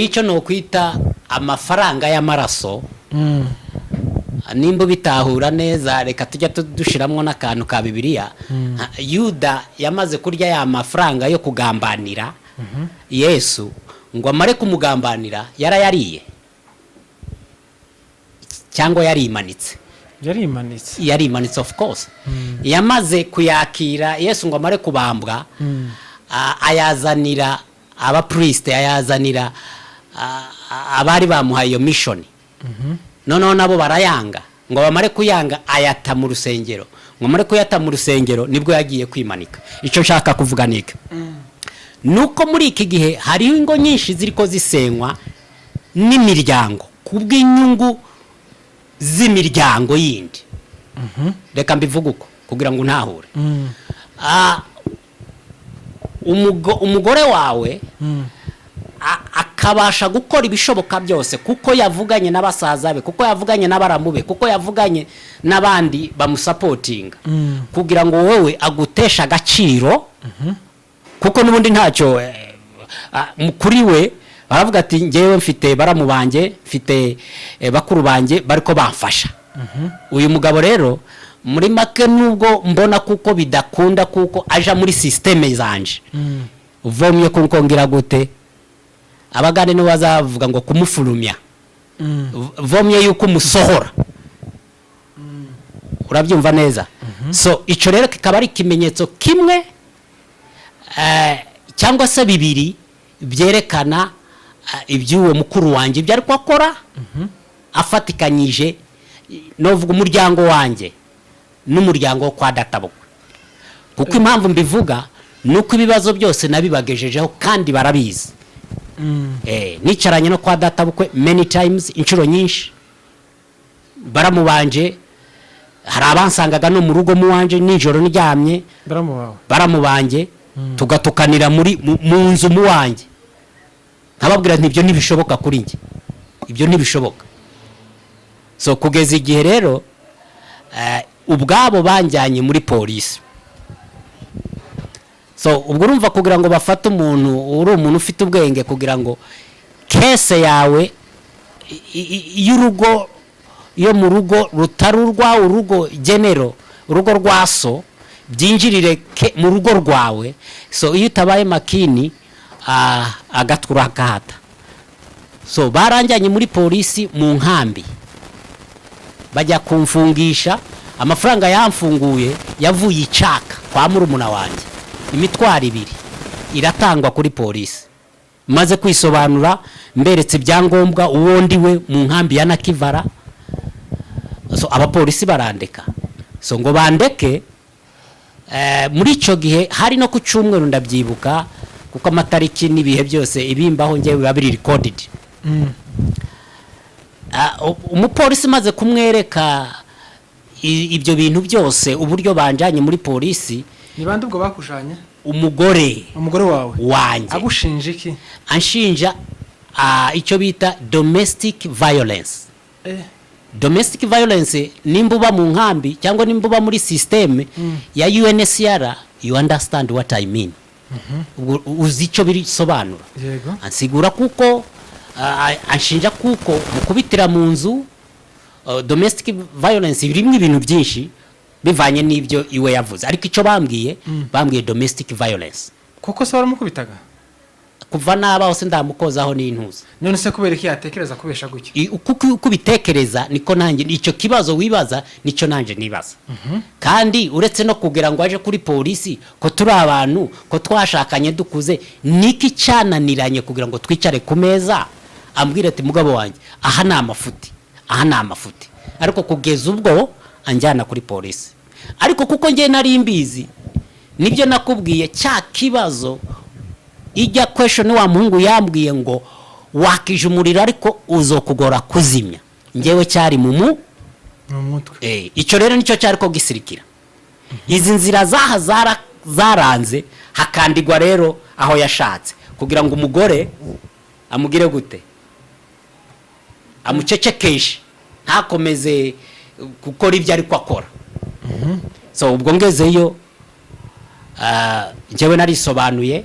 icyo no kwita amafaranga y'amaraso. Nimba bitahura neza reka tujya dushiramwo n'akantu ka Bibiliya. Yuda yamaze kurya ya mafaranga yo kugambanira Yesu ngo amare kumugambanira yarayariye cyangwa yarimanitse. Yarimanitse of course. Yamaze kuyakira Yesu ngo amare kubambwa ayazanira abapriest ayazanira abari bamuhaye iyo mission. Noneho nabo barayanga ngo bamare kuyanga ayata mu rusengero. Ngo amare kuyata mu rusengero nibwo yagiye kwimanika. Icyo nshaka kuvuga niki nuko muri iki gihe hari ingo nyinshi ziriko zisenywa n'imiryango kubw'inyungu z'imiryango yindi. Reka mbivuga uko kugira ngo ntahure. Umugore wawe akabasha gukora ibishoboka byose kuko yavuganye n'abasaza be, kuko yavuganye n'abaramube, kuko yavuganye n'abandi bamusapotinga kugira ngo wowe agutesha agaciro. Kuko nubundi ntacyo kuri we baravuga ati ngewe mfite baramubanje mfite bakuru banje bariko bamfasha. Uyu mugabo rero muri make nubwo mbona kuko bidakunda kuko aja muri systeme zanje uvomye kuko ngira gute abagane no bazavuga ngo kumufurumya vomye yuko umusohora. Urabyumva neza? So ico rero kikaba ari kimenyetso kimwe cyangwa se bibiri byerekana ibyuwo mukuru wanjye ibyo ariko akora afatikanyije novuga umuryango wanjye n'umuryango wo kwa databukwe. Kuko impamvu mbivuga nuko ibibazo byose nabibagejejeho kandi barabizi. Nicaranye no kwa databukwe many times inshuro nyinshi baramubanje hari abansangaga no mu rugo mu wanje nijoro ndyamye baramubanje tugatukanira mu nzu mu wanje nkababwira nti ibyo ntibishoboka kuri njye, ibyo ntibishoboka. So kugeza igihe rero ubwabo banjyanye muri polisi. So ubwo urumva kugira ngo bafate umuntu uri umuntu ufite ubwenge kugira ngo kese yawe y'urugo yo mu rugo rutarurwa urugo genero urugo rwaso byinjirire mu rugo rwawe. So iyo utabaye makini agatwura akahata. So baranjyanye muri polisi mu nkambi bajya kumfungisha. Amafaranga yamfunguye yavuye icaka kwa murumuna wanjye, 2,000 iratangwa kuri polisi. Maze kwisobanura mberetse ibyangombwa uwo ndiwe mu nkambi ya Nakivara. So abapolisi barandeka. So ngo bandeke muri ico gihe hari no ku cyumweru ndabyibuka kuko amatariki n'ibihe byose ibimbaho ngewe babiri recorded. Umupolisi maze kumwereka ibyo bintu byose uburyo banjanye muri polisi. Ni bande ubwo bakujanye? Umugore wawe wanje. Agushinja iki? Anshinja icyo bita domestic violence. Domestic violence nimbuba mu nkambi cyangwa nimbuba muri system ya UNHCR, you understand what I mean. Uzi icyo birisobanura. Yego. Ansigura kuko anshinja kuko mukubitira mu nzu. Domestic violence birimo ibintu byinshi bivanye n'ibyo iwe yavuze, ariko icyo bambwiye domestic violence. Kuko se baramukubitaga kuva nabaho se ndamukozaho n'intuza. None se kubera iki yatekereza kubesha gutyo? Uko bitekereza niko nanjye icyo kibazo wibaza nicyo nanjye nibaza. Kandi uretse no kugira ngo aje kuri polisi ko turi abantu ko twashakanye dukuze, niki cyananiranye kugira ngo twicare ku meza ambwira ati mugabo wanjye aha ni amafuti, ariko kugeza ubwo anjyana kuri polisi. Ariko kuko ngiye nari mbizi nibyo nakubwiye cya kibazo ijya question wa muhungu yambwiye ngo wakije umuriro ariko uzokugora kuzimya, ngewe cyari mu mutwe. Icyo rero nicyo cyari ko gisirikira. Izi nzira zaranze hakandigwa rero aho yashatse kugira ngo umugore amugire gute, amucecekeshe ntakomeze gukora ibyo ari akora. So ubwo ngezeyo ngewe narisobanuye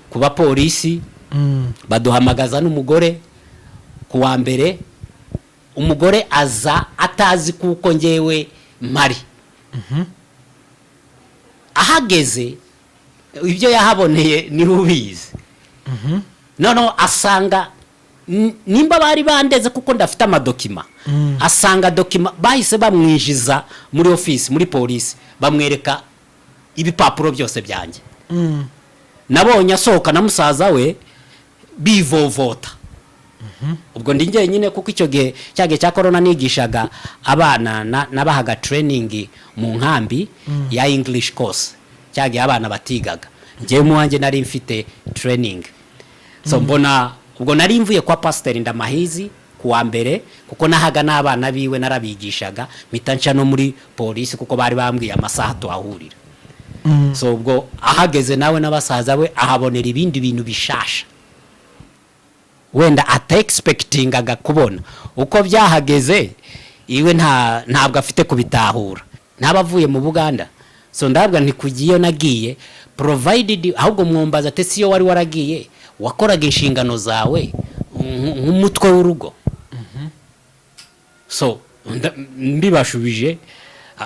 kuba polisi baduhamagaza n'umugore kuwa mbere. Umugore aza atazi kuko ngewe mari. Ahageze ibyo yahaboneye ni rubizi. Noneho asanga nimba bari bandeze kuko ndafite amadokima. Asanga dokima bahise bamwijiza muri office muri polisi bamwereka ibipapuro byose byanjye. Nabonye asohoka na musaza we bivovota. Ubwo ndi ngiye nyine kuko icyo gihe cyage cya corona nigishaga abana nabahaga training mu nkambi ya English course. Cyage abana batigaga. Ngiye mu wanjye nari mfite training. So mbona ubwo nari mvuye kwa Pastor Ndamahizi kuwa mbere kuko nahaga n'abana biwe narabigishaga mitanca no muri polisi kuko bari bambwiye amasaha tuhahurira. So ubwo ahageze nawe n'abasaza we ahabonera ibindi bintu bishasha wenda expectingaga kubona uko byahageze iwe ntabwo afite kubitahura ntabavuye mu Buganda. So ndabwa ntikugiye nagiye provided ahubwo mwombaza tesiyo wari waragiye wakoraga inshingano zawe nk'umutwe w'urugo. So mbibashubije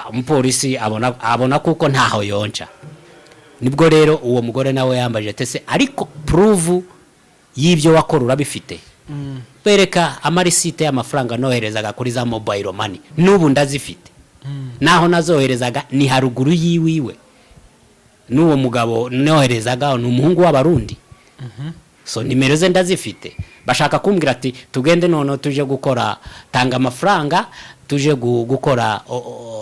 umupolisi abona kuko ntaho yonca. Nibwo rero uwo mugore nawe yambaje tese ariko prove y'ibyo wakora urabifite. Bereka amarisite y'amafaranga noherezaga kuri za mobile money n'ubu ndazifite. Naho nazoherezaga ni haruguru yiwiwe. N'uwo mugabo noherezaga n'umuhungu w'abarundi. So nimero ze ndazifite. Bashaka kumbwira ati tugende none tuje gukora tanga amafaranga tuje gukora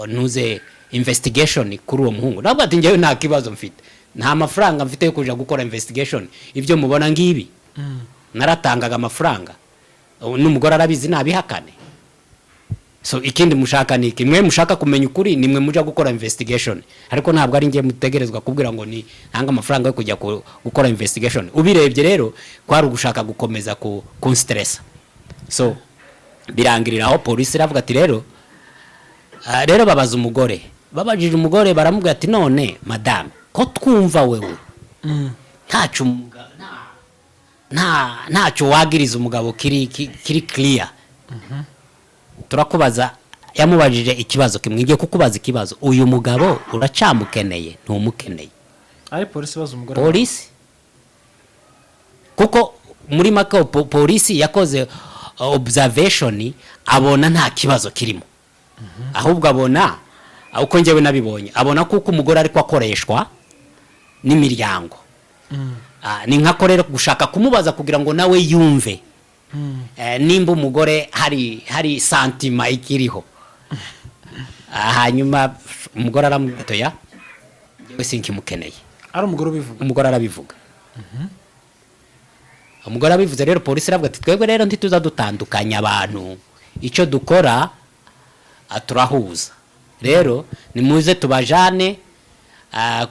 nuze investigation kuri uwo muhungu. Nabwo ati ngewe nta kibazo mfite. Nta mafaranga mfite yo kuja gukora investigation. Ibyo mubona ngibi. Naratangaga amafaranga. N'umugore arabizi nabihakane. so ikindi mushaka ni kimwe mushaka kumenya ukuri nimwe muja gukora investigation ariko ntabwo ari ngiye mutegerezwa kubwira ngo ni ntanga amafaranga yo kujya gukora investigation ubirebye rero kwari ugushaka gukomeza ku stress so birangirira aho polisi iravuga ati rero babaza umugore babajije umugore baramubwira ati none madame ko twumva wewe ntacyo wagiriza umugabo kiri clear turakubaza yamubajije ikibazo kimwe ngiye kukubaza ikibazo uyu mugabo uracamukeneye ntumukeneye ari polisi baza umugore polisi kuko muri make polisi yakoze observation abona nta kibazo kirimo ahubwo abona uko njyewe nabibonye abona kuko umugore ariko akoreshwa n'imiryango ni nka rero gushaka kumubaza kugira ngo nawe yumve nimba umugore hari santima ikiriho hanyuma umugore aramwitoya yewe sinkimukeneye ari umugore ubivuga umugore arabivuga umugore abivuze rero polisi iravuga ati twebwe rero ntituza dutandukanya abantu icyo dukora turahuza rero nimuze tubajane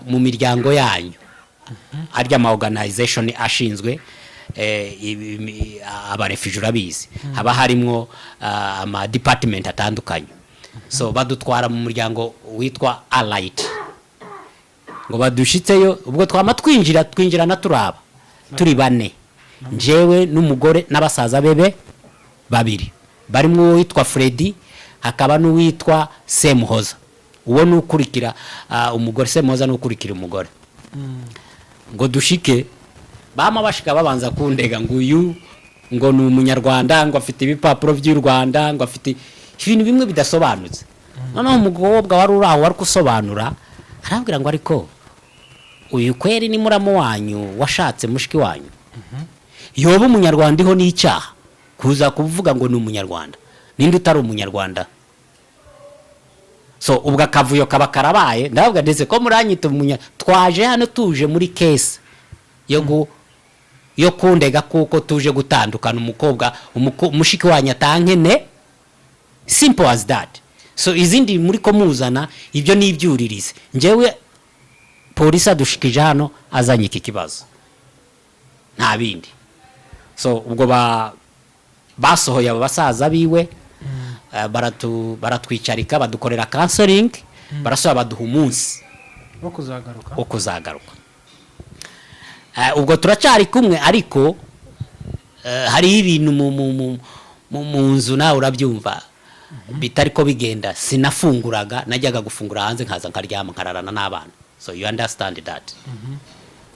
mu miryango yanyu arya ama organization ashinzwe abarefugee urabizi haba harimo ama department atandukanye so badutwara mu muryango witwa Allied ngo badushitseyo ubwo twama twinjirana turaba turi bane njewe n'umugore n'abasaza bebe babiri barimo witwa Freddy hakaba n'uwitwa Semuhoza uwo nukurikira umugore Semuhoza nukurikira umugore ngo dushike bama bashika babanza kundega ngo uyu ngo ni umunyarwanda ngo afite ibipapuro by'u Rwanda ngo afite ibintu bimwe bidasobanutse noneho umugobwa wari uraho wari kusobanura arabwira ngo ariko uyu kweri ni muramo wanyu washatse mushiki wanyu yoba umunyarwanda iho n'icyaha kuza kuvuga ngo ni umunyarwanda ninde utari umunyarwanda so ubwo akavuyo kaba karabaye ndavuga ndetse ko muranyita twaje hano tuje muri case yo kundega kuko tuje gutandukana umukobwa umushiki wanyu atankene simple as that so izindi muri ko muzana ibyo ni ibyuririze njewe polisi adushikije hano azanye iki kibazo nta bindi so ubwo basohoye abo basaza biwe baratwicarika badukorera counseling barasaba baduha umunsi wo kuzagaruka ubwo turacari kumwe ariko hariho ibintu mu nzu nawe urabyumva bitari ko bigenda sinafunguraga najyaga gufungura hanze nkaza nkaryama nkararana n'abana so you understand that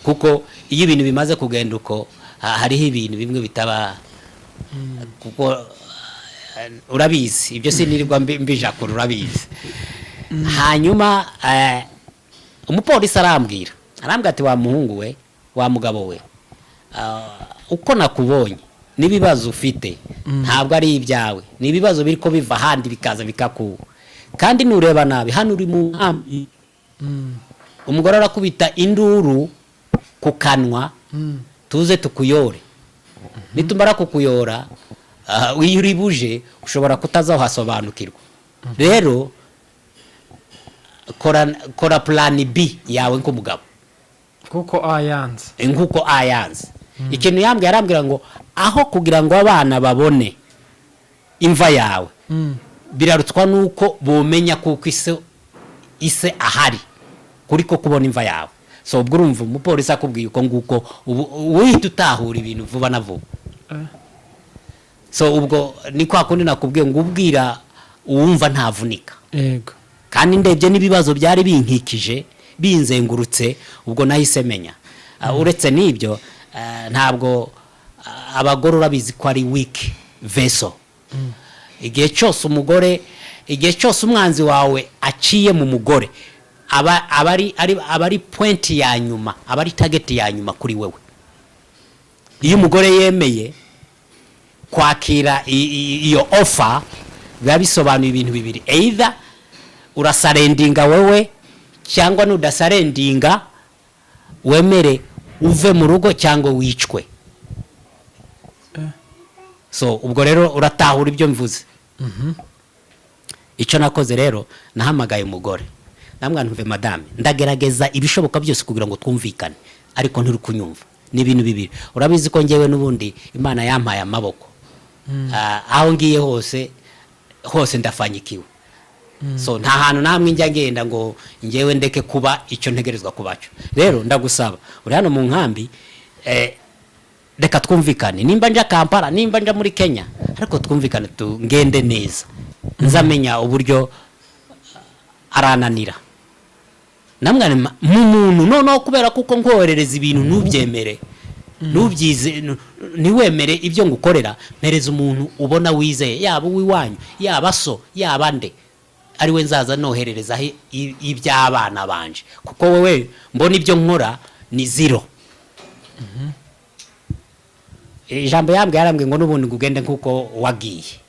kuko iyo ibintu bimaze kugenda uko hariho ibintu bimwe bitaba kuko urabizi ibyo sinirirwa mbijakura urabizi hanyuma umupolisi arambwira ati wa muhungu we wa mugabo we uko nakubonye n'ibibazo ufite ntabwo ari ibyawe ni ibibazo biri ko biva handi bikaza bikakuba kandi nureba nabi hano uri mu nkambi umugore arakubita induru ku kanwa tuze tukuyore nitumara kukuyora iyo uri buje ushobora kutazahasobanukirwa rero kora plan B yawe nk'umugabo kuko ayanze ikintu yambwiye arambwira ngo aho kugira ngo abana babone imva yawe birarutswa nuko bomenya kuko ise ahari kuri ko kubona imva yawe so ubwo urumva umupolisi akubwiye uko nguko uhita utahura ibintu vuba na vuba so ubwo ni kwa kundi nakubwiye ngo ubwira uwumva ntavunika yego kandi ndebye n'ibibazo byari binkikije binzengurutse ubwo nahise menya uretse n'ibyo ntabwo abagore urabizi ko ari weak vessel igihe cyose umwanzi wawe aciye mu mugore abari point ya nyuma abari target ya nyuma kuri wewe iyo umugore yemeye kwakira iyo offer biba bisobanuye ibintu bibiri either urasarendinga wewe cyangwa nudasarendinga wemere uve mu rugo cyangwa wicwe so ubwo rero uratahura ibyo mvuze icyo nakoze rero nahamagaye umugore namwanumve madame ndagerageza ibishoboka byose kugira ngo twumvikane ariko nturi kunyumva ni ibintu bibiri urabizi ko ngewe n'ubundi Imana yampaye amaboko aho ngiye hose ndafanyikiwe so nta hantu namwe njya ngenda ngo ngewe ndeke kuba icyo ntegerezwa kubacho rero ndagusaba uri hano mu nkambi reka twumvikane nimba nja Kampala nimba nja muri Kenya ariko twumvikane ngende neza nzamenya uburyo arananira namwe mu muntu noneho kubera kuko nkoherereza ibintu nubyemere nubyize niwemere ibyo ngukorera mpereza umuntu ubona wizeye yaba uwiwanyu yaba so yaba nde ari we nzaza noherereza iby'abana banje kuko wowe mbona ibyo nkora ni zero ijambo yarambwiye ngo n'ubundi ngugende nkuko wagiye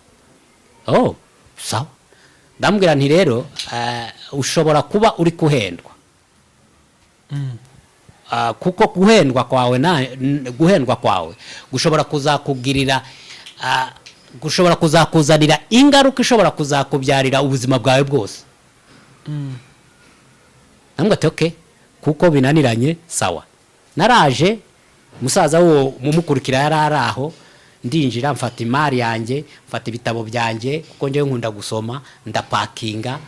sawa ndambwira nti rero ushobora kuba uri kuhendwa kuko guhendwa kwawe gushobora kuzakugirira gushobora kuzakuzanira ingaruka ishobora kuzakubyarira ubuzima bwawe bwose nambwa ati okay kuko binaniranye sawa naraje musaza wo mumukurikira yararaho ndinjira mfata imari yanjye mfata ibitabo byanjye kuko ngewe nkunda gusoma ndapakinga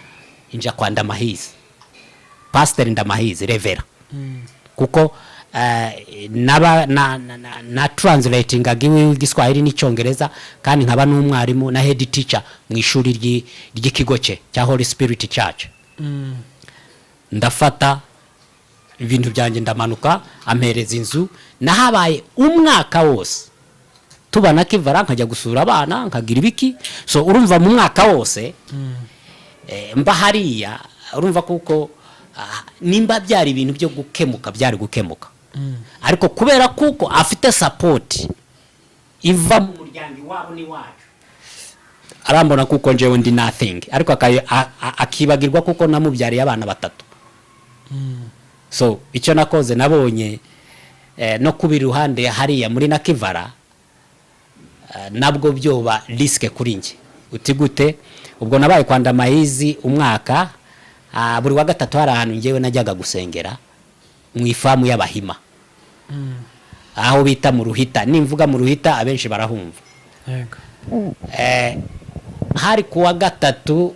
inja kwa Ndamahizi Pastor Ndamahizi Revera kuko na translating agiwe igiswahili n'icyongereza kandi nkaba n'umwarimu na head teacher mu ishuri ry'ikigo cya Holy Spirit Church ndafata ibintu byanjye ndamanuka ampereza inzu nahabaye umwaka wose tubana Kivara nkajya gusura abana nkagira ibiki so urumva mu mwaka wose mba hariya urumva kuko nimba byari ibintu byo gukemuka byari gukemuka ariko kubera kuko afite support iva mu muryango iwabo ni wacu arambona kuko njewe ndi nothing ariko akibagirwa kuko namubyariye abana batatu so icyo nakoze nabonye no kubira ruhande hariya muri na Kivara nabwo byoba risk kuri nge uti gute ubwo nabaye kwa Ndamahizi umwaka buri wa gatatu hari ahantu ngewe najyaga gusengera mu ifamu y'Abahima aho bita mu Ruhita nimvuga mu Ruhita abenshi barahumva yego hari kuwa gatatu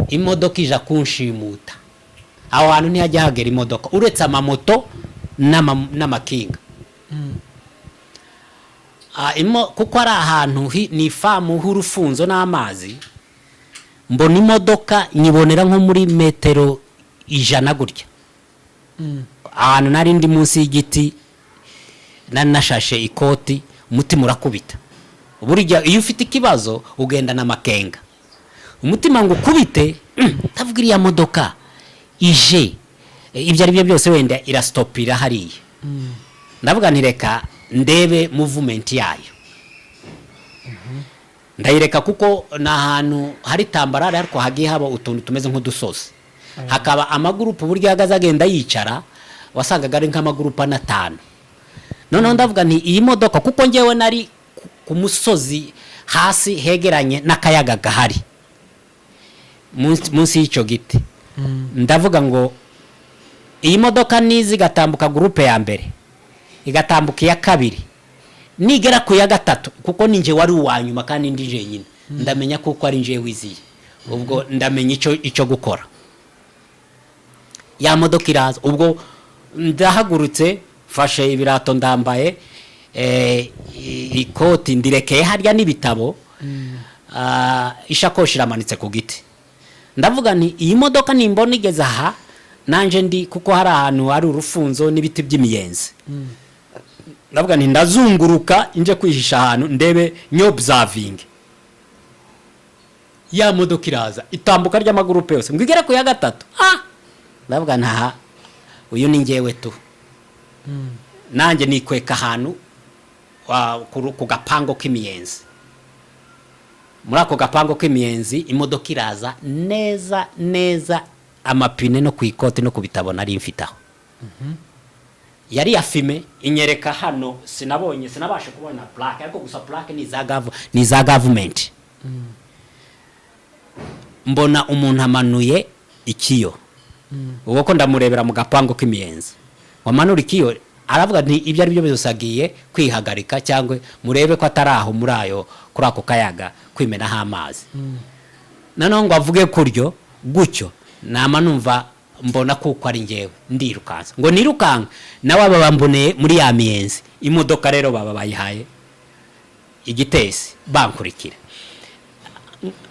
imodoka ija kunshimuta aho hantu ntihajya hagera imodoka uretse amamoto n'amakinga kuko ari ahantu ni ifamu h'urufunzo n'amazi mbona imodoka nyibonera nko muri metero 100 gutya ahantu nari ndi munsi y'igiti nashashe ikoti umutima urakubita burya iyo ufite ikibazo ugenda n'amakenga umutima ngo ukubite tavuga iriya modoka ije ibyo ari byo byose wenda irastopira hariya ndavuga ntireka ndebe movement yayo ndayireka kuko na hantu hari tambarara ariko hagiye haba utuntu tumeze nk'udusozi hakaba amagurupu buryo yagaza agenda yicara wasangaga ari nk'amagurupu 5 none ndavuga nti iyi modoka kuko ngewe nari ku musozi hasi hegeranye n'akayaga gahari munsi y'icyo giti ndavuga ngo iyi modoka nizi gatambuka groupe ya mbere igatambuka ya kabiri nigera ku ya gatatu kuko ninje wari uwanyuma kandi ndije nyine ndamenya kuko ari nje wiziye ubwo ndamenya icyo gukora ya modoka iraza ubwo ndahagurutse fashe ibirato ndambaye ikoti ndirekeye harya n'ibitabo ishakoshi iramanitse ku giti ndavuga nti iyi modoka nimbona igeze aha nanje ndi kuko hari ahantu hari urufunzo n'ibiti by'imiyenzi ndavuga nti ndazunguruka inje kwihisha ahantu ndebe nyobserving ya modoka iraza itambuka ry'amagurupe yose ngigera ku ya gatatu ndavuga ntaha uyu ni ngewe tu nanjye nikweka ahantu ku gapango k'imiyenzi muri ako gapango k'imiyenzi imodoka iraza neza amapine no ku ikoti no ku bitabo nari mfitaho yari yafime inyereka hano sinabashe kubona plaque ariko gusa plaque ni za government mbona umuntu amanuye ikiyo ubwo ko ndamurebera mu gapangu k'imiyenzi wamanura ikiyo aravuga nti ibyo ari byo byose agiye kwihagarika cyangwa murebe ko atari aho muri ayo kuri ako kayaga kwimenaho amazi noneho ngo avuge kuryo gutyo nama numva mbona kuko ari ngewe ndirukansa ngo nirukanka nawe aba bamboneye muri ya miyenzi imodoka rero baba bayihaye igitesi bankurikira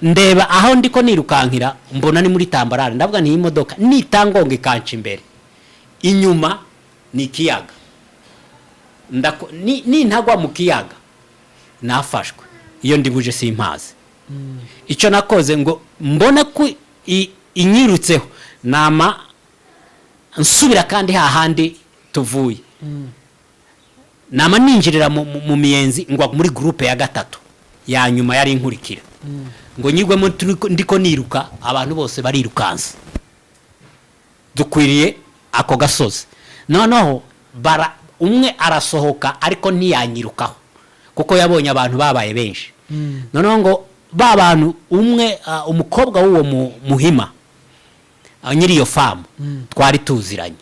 ndeba aho ndiko nirukankira mbona ni muri tambarare ndavuga ni imodoka nitangonga ikanca imbere inyuma ni kiyaga ni ntagwa mu kiyaga nafashwe iyo ndibuje simpazi icyo nakoze ngo mbona ko inyirutseho nama nsubira kandi hahandi tuvuye nama ninjirira mu miyenzi ngo muri groupe ya gatatu ya nyuma yari inkurikira ngo nyigwemo ndiko niruka abantu bose barirukansa dukwiriye ako gasozi noneho umwe arasohoka ariko ntiyanyirukaho kuko yabonye abantu babaye benshi noneho ngo ba bantu umwe umukobwa w'uwo muhima nyiri iyo famu twari tuziranye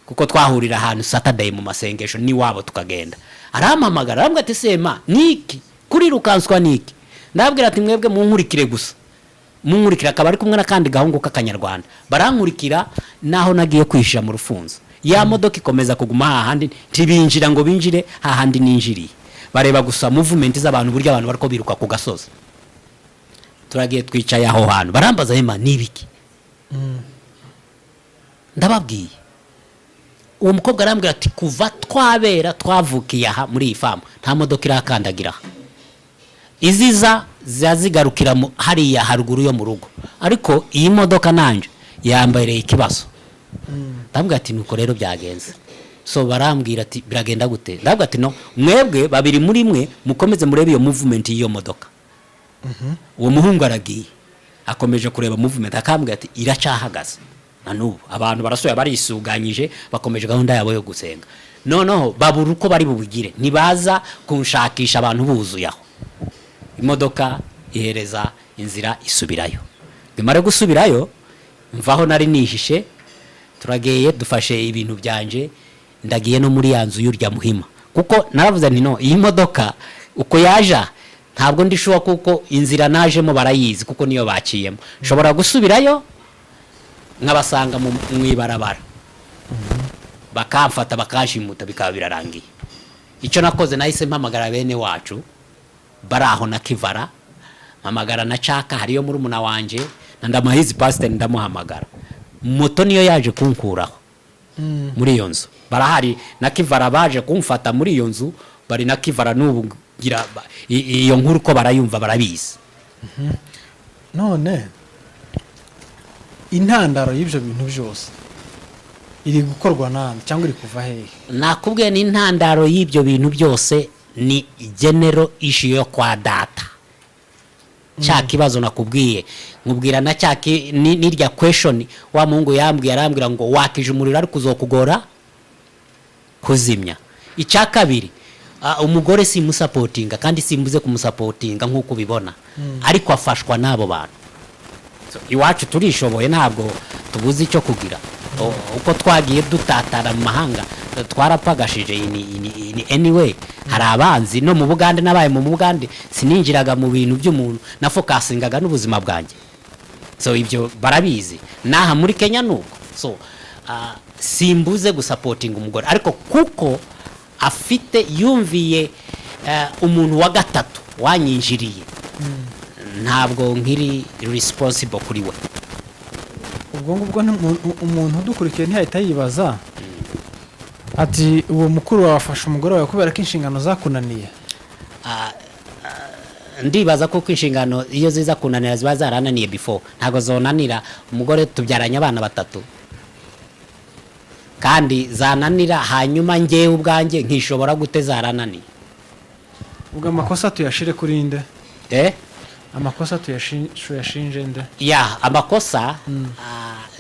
kuko twahurira ahantu Saturday mu masengesho ni wabo tukagenda arampamagara arambwira ati sema niki kuri rukanswa niki ndabwira ati mwebwe munkurikire gusa munkurikira akaba ari kumwe nakandi gahungu k'akanyarwanda barankurikira naho nagiye kwishira mu rufunzo ya modoka ikomeza kuguma hahandi ntibinjira ngo binjire hahandi ninjiriye bareba gusa movement z'abantu buryo abantu bariko biruka ku gasozi turagiye twicaye aho hantu barambaza hema nibiki ndababwiye uwo mukobwa arambwira ati kuva twabera twavukiye aha muri iyi famu nta modoka irakandagira iziza zazigarukira hariya haruguru yo mu rugo ariko iyi modoka nanje yambaye ikibazo ndabwira ati nuko rero byagenze so barambwira ati biragenda gute ndabwira ati no mwebwe babiri muri mwe mukomeze murebe iyo movement y'iyo modoka uwo muhungu aragiye akomeje kureba movement akambwira ati iracahagaze nanubu abantu barasoya barisuganyije bakomeje gahunda yabo yo gusenga noneho babura uko bari bubugire nibaza kunshakisha abantu buzuye aho imodoka ihereza inzira isubirayo bimare gusubirayo mvaho nari nihishe turageye dufashe ibintu byanje ndagiye no muri yanzu y'urya muhima kuko naravuze nti no iyi modoka uko yaja ntabwo ndishuwa kuko inzira najemo barayizi kuko niyo baciyemo shobora gusubirayo nkabasanga mu ibarabara bakamfata bakashimuta bikaba birarangiye icyo nakoze nahise mpamagara bene wacu baraho na Kivara mpamagara na Chaka hariyo muri umuna wanje ndamahizi pastor ndamuhamagara moto niyo yaje kunkuraho muri iyo nzu barahari na Kivara baje kumfata muri iyo nzu bari na Kivara n'ubu gira iyo nkuru ko barayumva barabizi none intandaro y'ibyo bintu byose iri gukorwa nande cyangwa iri kuva hehe nakubwiye ni intandaro y'ibyo bintu byose ni general issue yo kwa data cya kibazo nakubwiye nkubwira na cyaki nirya question wa mungu yambwiye arambwira ngo wakije umuriro ari kuzokugora kuzimya icya kabiri umugore simusupportinga kandi simbuze kumusupportinga nkuko bibona ariko afashwa nabo bantu iwacu turishoboye ntabwo tubuze icyo kugira uko twagiye dutatara mu mahanga twarapagashije ini anyway hari abanzi no mu Bugande nabaye mu Bugande sininjiraga mu bintu by'umuntu na focusingaga n'ubuzima bwanjye so ibyo barabizi naha muri Kenya nuko so simbuze gusupportinga umugore ariko kuko afite yumviye umuntu wa gatatu wanyinjiriye ntabwo nkiri responsible kuri we ubwo ngubwo umuntu udukurikiye ntihahita yibaza ati uwo mukuru wafashe umugore wawe kubera ko inshingano zakunaniye ndibaza ko inshingano iyo ziza kunanira ziba zarananiye before ntago zonanira umugore tubyaranye abana batatu kandi zananira hanyuma ngewe ubwanjye nkishobora gute zarananiye ubwo amakosa tuyashire kuri nde amakosa tuyashinje nde ya amakosa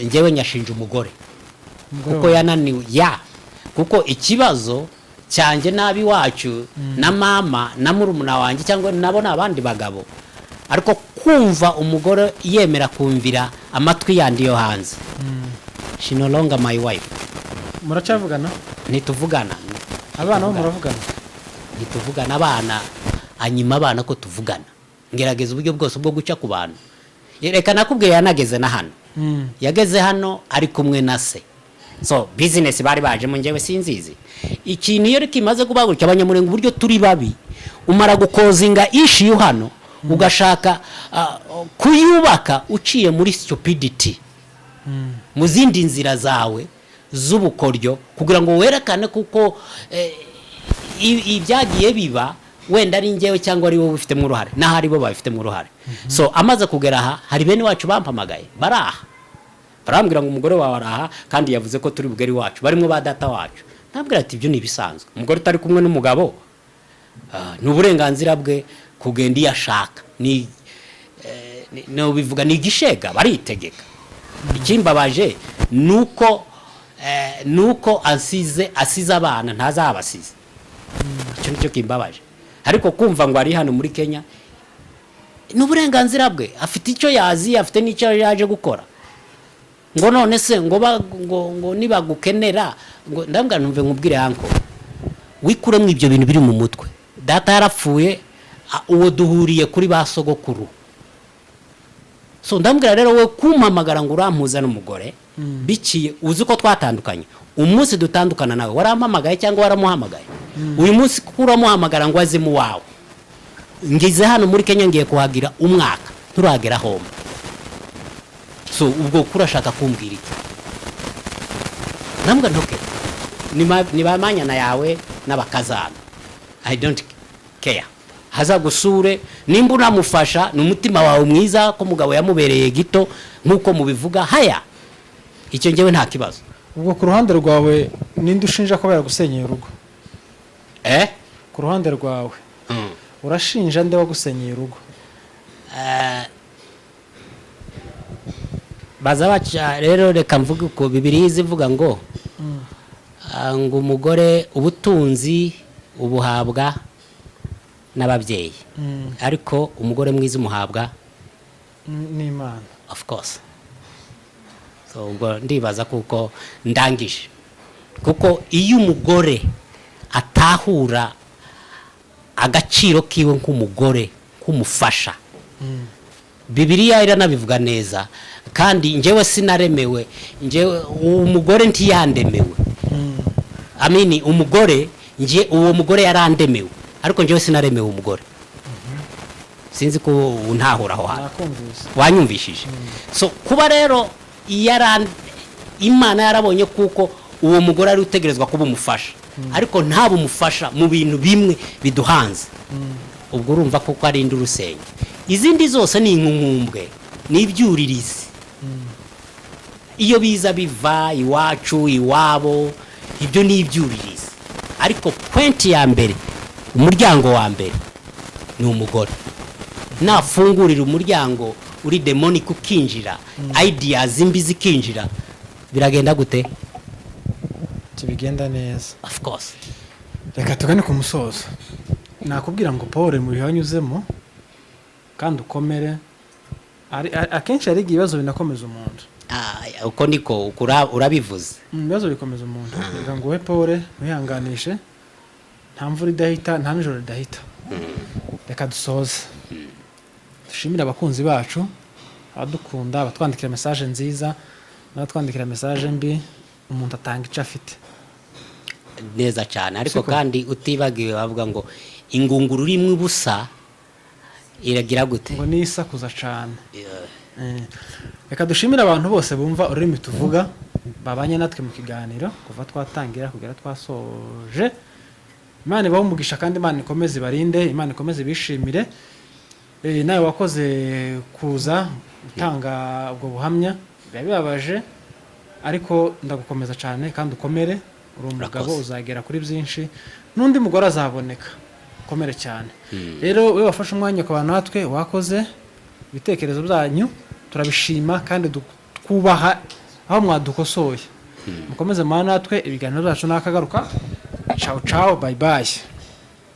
ngewe nyashinja umugore kuko yananiwe kuko ikibazo cyanjye nabi wacu na mama na murumuna wanjye cyangwa nabo nabandi bagabo ariko kumva umugore yemera kumvira amatwi yandi yo hanze she no longer my wife. muracavugana Ntituvugana. abana bo muravugana Ntituvugana abana anyima abana ko tuvugana. Ngerageza uburyo bwose bwo guca ku bantu. Reka nakubwiye yanageze na hano. Yageze hano ari kumwe na se. So business bari baje mu ngewe sinzizi. Ikintu iyo kimaze kubagurika abanyamurengo uburyo turi babi umara gukozinga issue hano ugashaka kuyubaka uciye muri stupidity. Mu zindi nzira zawe z'ubukoryo kugira ngo werekane kuko ibyagiye biba wenda ari ngewe cyangwa ari wowe ufitemo uruhare n'ahari bo babifitemo uruhare. So amaze kugera aha hari bene wacu bampamagaye baraha barambwira ngo umugore wawe araha kandi yavuze ko turi bugari wacu barimo ba data wacu. Ntabwira ati ibyo ni bisanzwe umugore utari kumwe n'umugabo ni uburenganzira bwe kugenda iyo ashaka no bivuga ni igishega baritegeka. Ikimbabaje nuko asize abana ntazabasize. Icyo nicyo kimbabaje ariko kumva ngo ari hano muri Kenya ni uburenganzira bwe afite icyo yazi afite n'icyo yaje gukora ngo none se ngo nibagukenera ngo ndambwa numve nkubwire hanko wikure mu ibyo bintu biri mu mutwe. Data yarapfuye uwo duhuriye kuri basogokuru. So ndambwira rero we kumpamagara ngo urampuza n'umugore biciye uzi ko twatandukanye umunsi dutandukana nawe warampamagaye cyangwa waramuhamagaye uyu munsi kuramuhamagara ngo aze mu wawe ngize hano muri Kenya ngiye kuhagira umwaka turagera home. So ubwo kurashaka kumbwira iki nambwa ntoke ni bamanyana yawe n'abakazana I don't care hazagusure nimba unamufasha n'umutima wawe mwiza ko mugabo yamubereye gito nkuko mubivuga haya icyo ngewe nta kibazo. ubwo ku ruhande rwawe ninde ushinja ko baragusenyeye urugo ku ruhande rwawe urashinja nde wagusenyeye urugo baza baca rero reka mvuge uko Bibiliya ivuga ngo ngo umugore ubutunzi ubuhabwa n'ababyeyi ariko umugore mwiza umuhabwa n'Imana of course. So ubwo ndibaza kuko ndangije kuko iyo umugore atahura agaciro kiwe nk'umugore kumufasha Bibiliya iranabivuga neza kandi njewe sinaremewe njewe umugore ntiyandemewe amini umugore uwo mugore yarandemewe ariko njewe sinaremewe umugore sinzi ko untahura aho hano wanyumvishije. So kuba rero Imana yarabonye kuko uwo mugore ari utegerezwa kuba umufasha ariko nta bumufasha mu bintu bimwe biduhanze ubwo urumva kuko ari indurusenge izindi zose ni inkunkumbwe n'ibyuririzi iyo biza biva iwacu iwabo ibyo ni ibyuririzi ariko point ya mbere umuryango wa mbere ni umugore nafungurira umuryango uri demonic ukinjira ideas imbi zikinjira biragenda gute kibigenda neza of course. Reka tugane ku musozo nakubwira ngo Paul mu bihanyuzemo kandi ukomere akenshi ari ibibazo binakomeza umuntu uko niko urabivuze ibibazo bikomeza umuntu reka ngo we Paul wihanganishe nta mvura idahita nta nijoro idahita reka dusoze dushimira abakunzi bacu abadukunda abatwandikira message nziza n'abatwandikira message mbi umuntu atanga icyo afite neza cyane ariko kandi utibagiwe bavuga ngo ingunguru rimwe ubusa iragira gute ngo nisakuza cyane. Reka dushimira abantu bose bumva ururimi tuvuga babanye natwe mu kiganiro kuva twatangira kugera twasoje. Imana ibahe umugisha kandi Imana ikomeze barinde Imana ikomeze bishimire. Nawe wakoze kuza utanga ubwo buhamya bibabaje ariko ndagukomeza cyane kandi ukomere uri umugabo uzagera kuri byinshi n'undi mugore azaboneka ukomere cyane. Rero we wafashe umwanya ku bantu natwe wakoze ibitekerezo byanyu turabishima kandi twubaha aho mwadukosoye mukomeze mana natwe ibiganiro byacu nakagaruka ciao ciao bye bye.